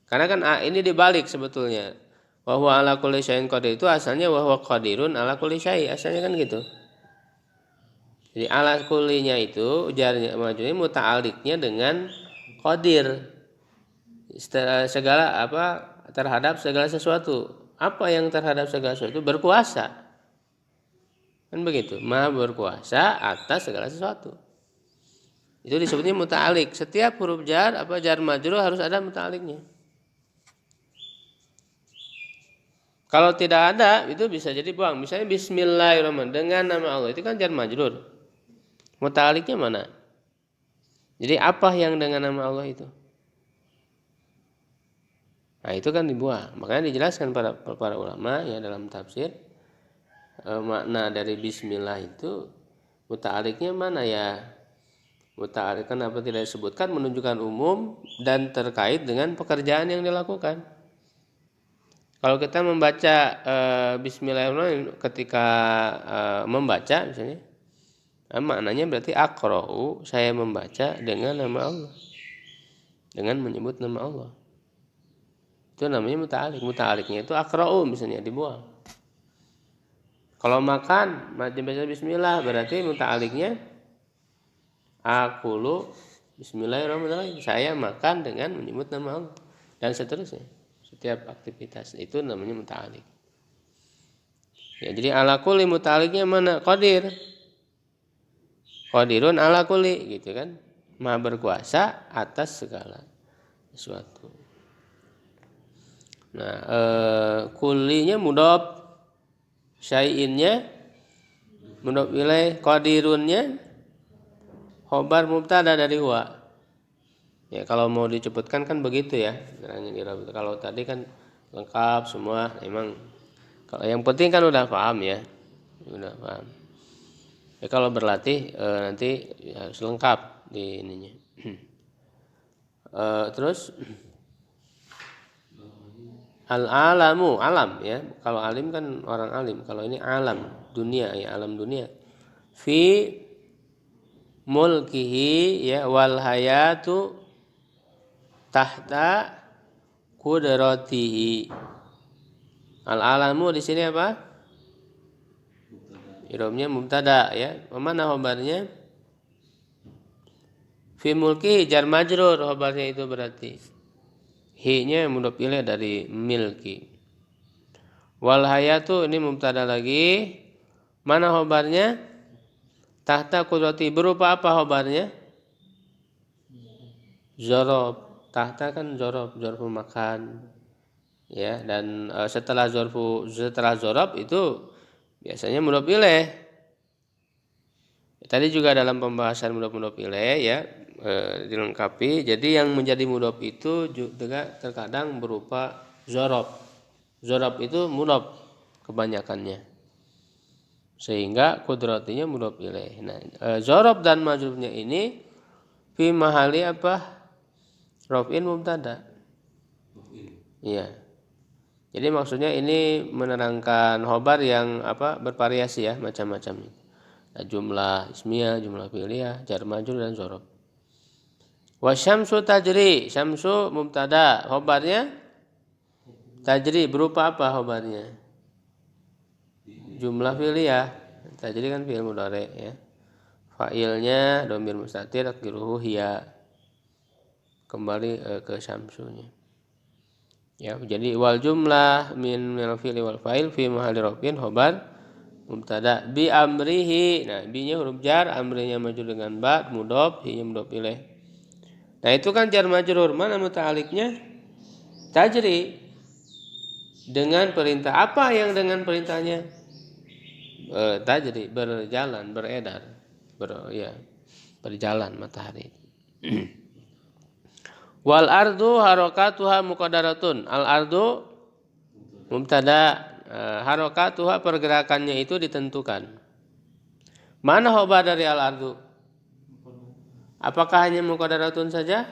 Karena kan ini dibalik sebetulnya. Wa huwa ala kulli syai'in qadir itu asalnya wa huwa qadirun ala kulli syai', asalnya kan gitu. Jadi ala kullinya itu jar majrurnya muta'alliqnya dengan qadir. Segala apa terhadap segala sesuatu. Apa yang terhadap segala sesuatu? Berkuasa. Kan begitu, Maha berkuasa atas segala sesuatu. Itu disebutnya muta'alliq. Setiap huruf jar apa jar majrur harus ada muta'alliqnya. Kalau tidak ada itu bisa jadi buang. Misalnya bismillahirrahmanirrahim dengan nama Allah itu kan jar majrur. Muta'alliqnya mana? Jadi apa yang dengan nama Allah itu? Nah, itu kan dibuang. Makanya dijelaskan para ulama ya dalam tafsir. Makna dari bismillah itu muta'alliqnya mana ya? Muta'alliq kenapa tidak disebutkan, menunjukkan umum dan terkait dengan pekerjaan yang dilakukan. Kalau kita membaca bismillahirrahmanirrahim ketika membaca misalnya, maknanya berarti aqra'u, saya membaca dengan nama Allah. Dengan menyebut nama Allah. Itu namanya muta'alliq. Muta'alliqnya itu aqra'u misalnya dibuang. Kalau makan baca bismillah berarti muta'alliqnya aqulu bismillahirrahmanirrahim. Saya makan dengan menyebut nama Allah dan seterusnya. Setiap aktivitas itu namanya muta'alliq. Ya, jadi ala kulli muta'alliqnya mana? Qadir. Qadirun ala kulli gitu kan. Maha berkuasa atas segala sesuatu. Nah, kullinya mudhof, syai'innya mudhof ilaih, qadirunnya khobar mubtada dari huwa. Ya, kalau mau diceputkan kan begitu ya. Kalau tadi kan lengkap semua, emang kalau yang penting kan udah paham ya. Udah paham. Ya, kalau berlatih nanti harus lengkap di ininya. Terus al-alamu, alam ya. Kalau alim kan orang alim. Kalau ini alam, dunia ya, alam dunia. Fi mulkihi ya wal hayatu tahta qudratihi. Al-alamu di sini apa? Irobnya mubtada ya. Mana khobarnya? Fi mulkihi jar majrur, khobarnya itu berarti. Hi-nya mudhof ilaih dari milki. Wal hayatu ini mubtada lagi. Mana khobarnya? Tahta qudrati, berupa apa khobarnya? Zorob. Tahta kan zorob, zorfu makan. Ya, dan setelah zorob itu biasanya mudhof ilaih. Tadi juga dalam pembahasan mudhof ilaih ya, dilengkapi. Jadi yang menjadi mudhof itu juga terkadang berupa zorob. Zorob itu mudhof kebanyakannya, sehingga qudratinya mudhof ilaih. Nah, zorob dan majrurnya ini fi mahali apa? Raf'in mubtada. Iya. Jadi maksudnya ini menerangkan khobar yang apa? Bervariasi ya, macam-macam. Jumlah ismiyah, jumlah fi'liyah, jar majrur dan zorob. Wasyamsu tajri, syamsu mubtada, khobarnya tajri, berupa apa khobarnya? Jumlah fi'liyah, tajri kan fi'il mudhari ya. Fa'ilnya dhamir mustatir takdiruhu hiya. Kembali ke syamsunya. Ya, jadi wal jumlah min fi'li wal fa'il fi mahalli raf'in khobar mubtada bi amrihi. Nah, bi-nya huruf jar, amrinya majrur dengan ba, mudhof, hi-nya mudhof ilaih. Nah, itu kan jar majrur. Mana muta'alliqnya? Tajri. Dengan perintah apa yang dengan perintahnya? Tajri, berjalan, beredar. Berjalan matahari. Wal ardu harakatuha muqaddaratun. Al ardu mubtada, harakatuha pergerakannya itu ditentukan. Mana khobar dari al ardu? Apakah hanya muqaddaratun saja?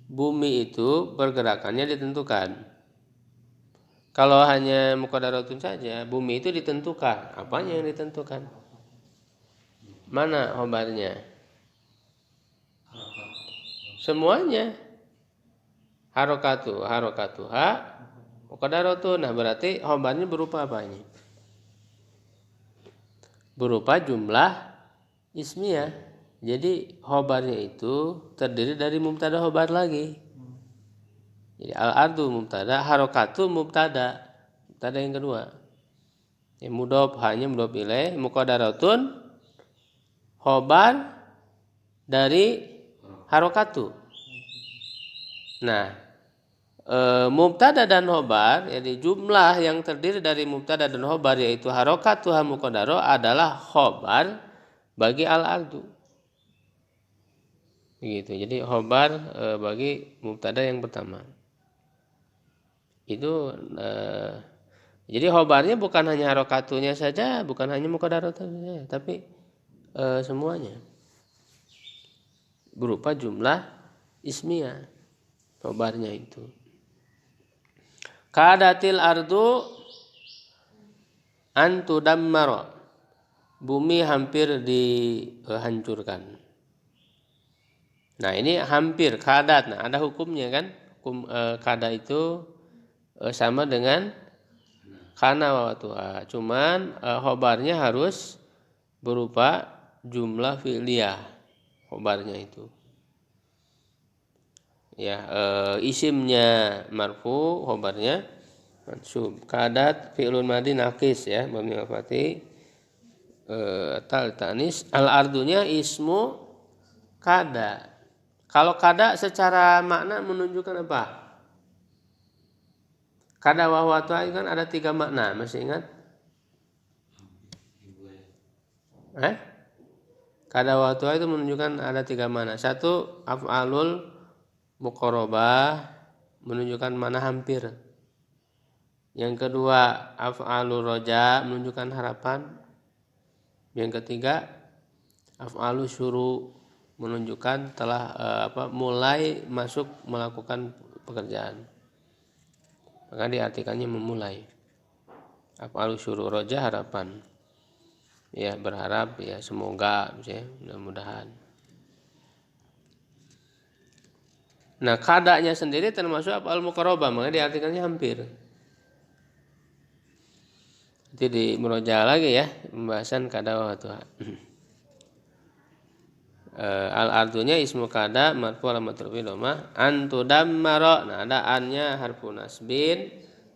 Bumi itu pergerakannya ditentukan. Kalau hanya muqaddaratun saja, bumi itu ditentukan. Apanya yang ditentukan? Mana khobarnya? Semuanya. Harakatuha muqaddaratun. Nah, berarti khobarnya berupa apanya? Berupa jumlah ismiyah. Jadi khobarnya itu terdiri dari mubtada khobar lagi. Jadi al-ardu mubtada, harakatu mubtada yang kedua. Ya, mudhof, hanya mudhof ilaih, muqaddaratun khobar dari harakatu. Nah, mubtada dan khobar, jadi jumlah yang terdiri dari mubtada dan khobar yaitu harakatuha muqaddaro adalah khobar bagi al-ardu. Begitu. Jadi khobar bagi mubtada yang pertama. Itu jadi khobarnya bukan hanya harakatunya saja, bukan hanya muqaddaro saja, tapi semuanya. Berupa jumlah ismiyah khobarnya itu. Kadatil ardu antudammara, bumi hampir dihancurkan. Nah, ini hampir kadat. Nah, ada hukumnya kan? Hukum kada itu sama dengan kana wawatuha. Cuman khobarnya harus berupa jumlah fi'liyah. Khobarnya itu. Ya, isimnya marfu, khobarnya mansub. Kadat fi'lun madi naqis ya, mabni al fathi tal tanis. Al ardunya ismu kada. Kalau kada secara makna menunjukkan apa? Kada wa huwa itu kan ada 3 makna, masih ingat? Kada wa huwa itu menunjukkan ada 3 makna. Satu, af'alul muqarabah menunjukkan makna hampir. Yang kedua, af'alul roja menunjukkan harapan. Yang ketiga, af'alul syuru menunjukkan telah mulai masuk melakukan pekerjaan. Maka diartikannya memulai. Af'alul syuru, roja harapan. Ya, berharap ya, semoga ya, mudah-mudahan. Nah, kadanya sendiri termasuk af'al muqarabah, maka diartikannya hampir. Itu di murojaah lagi ya, pembahasan kada wa tuha. Al ardunya ismu kada marfu alamatul dhamma an tudammara. Nah, ada annya harfu nasbin,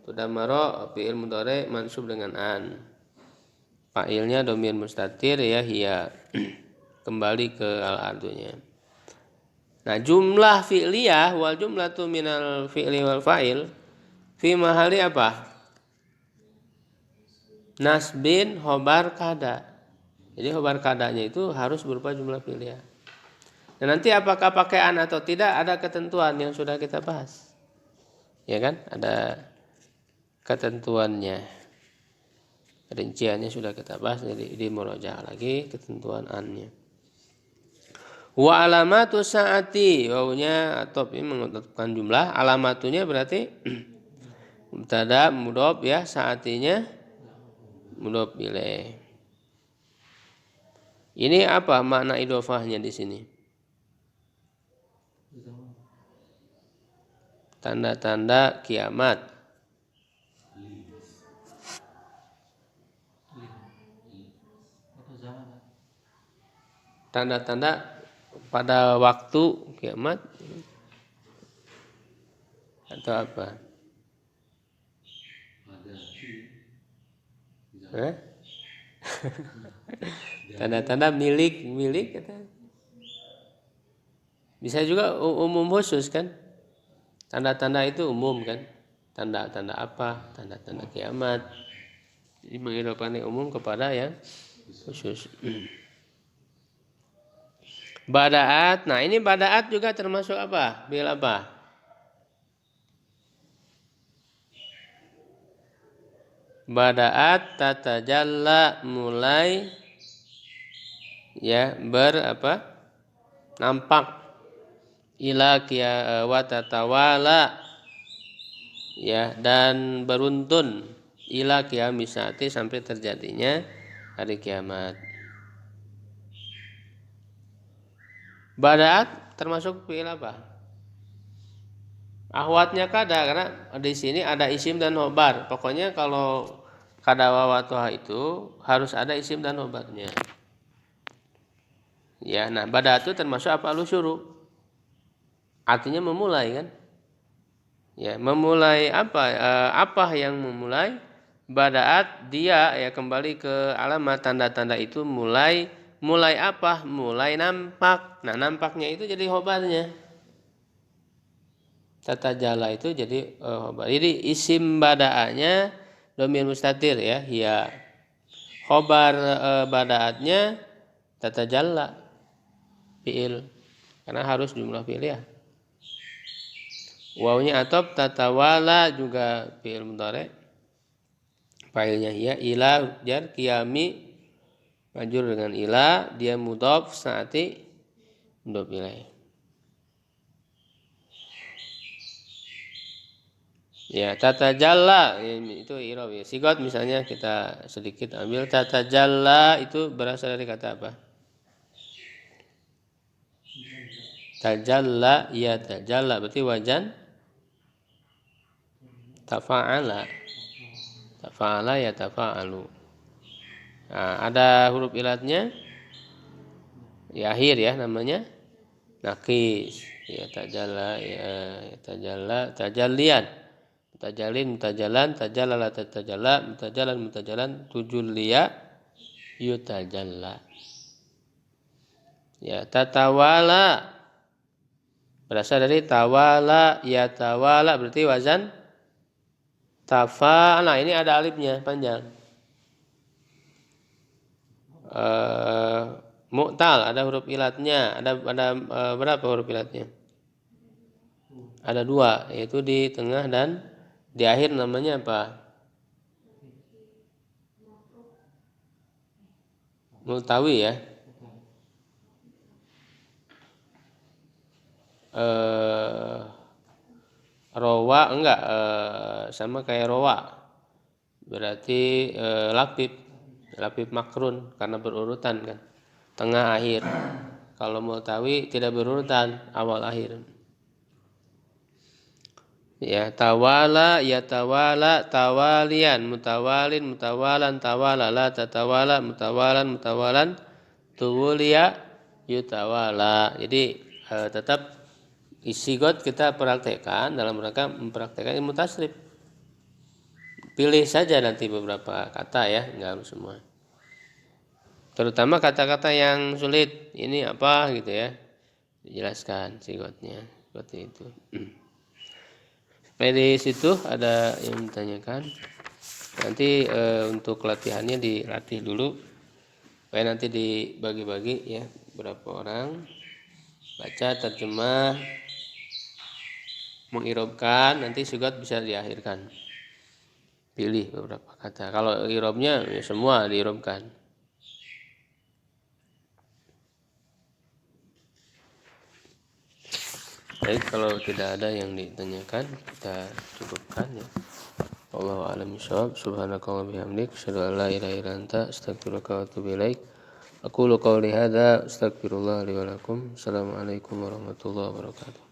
tudammara fi'il mudhari mansub dengan an. Fa'ilnya dhamir mustatir ya hiya. Kembali ke al ardunya. Nah, jumlah fi'liyah wal jumlatu minal fi'li wal fa'il fi mahali apa? Nasbin khobar kada. Jadi khobar kadanya itu harus berupa jumlah fi'liyah. Dan nanti apakah pakai an atau tidak ada ketentuan yang sudah kita bahas. Ya kan? Ada ketentuannya. Rinciannya sudah kita bahas, jadi di murojaah lagi ketentuan annya. Wa alamatu saati, wawunya atop ini menetapkan jumlah, alamatunya berarti mubtada mudhof ya, saatinya mudhof ilaih. Ini apa makna idhofahnya di sini? Tanda-tanda kiamat. Tanda-tanda pada waktu kiamat atau apa? Tanda-tanda milik kata. Bisa juga umum khusus kan? Tanda-tanda itu umum kan? Tanda-tanda apa? Tanda-tanda kiamat. Jadi mengidhofahkan umum kepada yang khusus. Bada'at. Nah, ini bada'at juga termasuk apa? Bil apa? Bada'at tatajalla mulai ya nampak ila wa tatawala ya, dan beruntun ila qiyamis-saati sampai terjadinya hari kiamat. Bada'at termasuk fi'il apa? Ahwatnya kada, karena di sini ada isim dan khobar. Pokoknya kalau kada wa watuha itu harus ada isim dan khobarnya. Ya, nah bada'at itu termasuk apa syuru. Artinya memulai kan? Ya, memulai apa yang memulai? Bada'at dia ya kembali ke alamat tanda-tanda itu mulai apa? Mulai nampak. Nah, nampaknya itu jadi khobarnya. Tatajalla itu jadi khobar. Jadi isim bada'atnya dhamir mustatir ya, hiya. Khobar bada'atnya tatajalla fi'il. Karena harus jumlah fi'il ya. Wawnya atop tatawala juga fi'il mudhari. Fa'ilnya hiya ila jar qiyami majrur dengan ila, dia mudhof saati mudhof ilaih. Ya, tatajalla itu i'rab ya. Sigot misalnya kita sedikit ambil tatajalla itu berasal dari kata apa? Tajalla ya tajalla berarti wajan tafa'ala ya tafa'alu. Nah, ada huruf ilatnya ya akhir ya, namanya nakis ya tajalla ya tajalla tajallian mutajalin, mutajalan, tajalala, tatajala, mutajalan, mutajalan, tujulliya, yutajalla. Ya, tatawala berasal dari tawala, ya tawala berarti wazan tafa'ala. Ini ada alifnya panjang. Mu'tal ada huruf ilatnya. Ada berapa huruf ilatnya? Ada 2, yaitu di tengah dan di akhir. Namanya apa? Multawi ya. Rowa enggak, sama kayak rowa. Berarti lapib makrun karena berurutan kan. Tengah akhir. Kalau multawi tidak berurutan, awal akhir. Ya, tawala, ya tawala, tawalian, mutawalin, mutawalan, tawalala, tatawala, mutawalan, mutawalan, tuwuliya, yutawala. Jadi tetap isi got kita praktekkan dalam rangka mempraktekkan ilmu tasrif. Pilih saja nanti beberapa kata ya, enggak harus semua. Terutama kata-kata yang sulit, ini apa gitu ya, dijelaskan sigotnya seperti itu. Di situ ada yang ditanyakan. Nanti untuk latihannya dilatih dulu, supaya nanti dibagi-bagi ya berapa orang, baca, terjemah, mengirobkan, nanti sigot bisa diakhirkan. Pilih beberapa kata. Kalau irobnya ya semua diirobkan. Baik, kalau tidak ada yang ditanyakan, kita cukupkan ya. Wallahu a'lam bishawab. Subhanakallahumma bihamdik, asyhadu an la ilaha illa anta, astaghfiruka wa atubu ilaik. Aqulu qawli hadza, astaghfirullah li wa lakum. Assalamualaikum warahmatullahi wabarakatuh.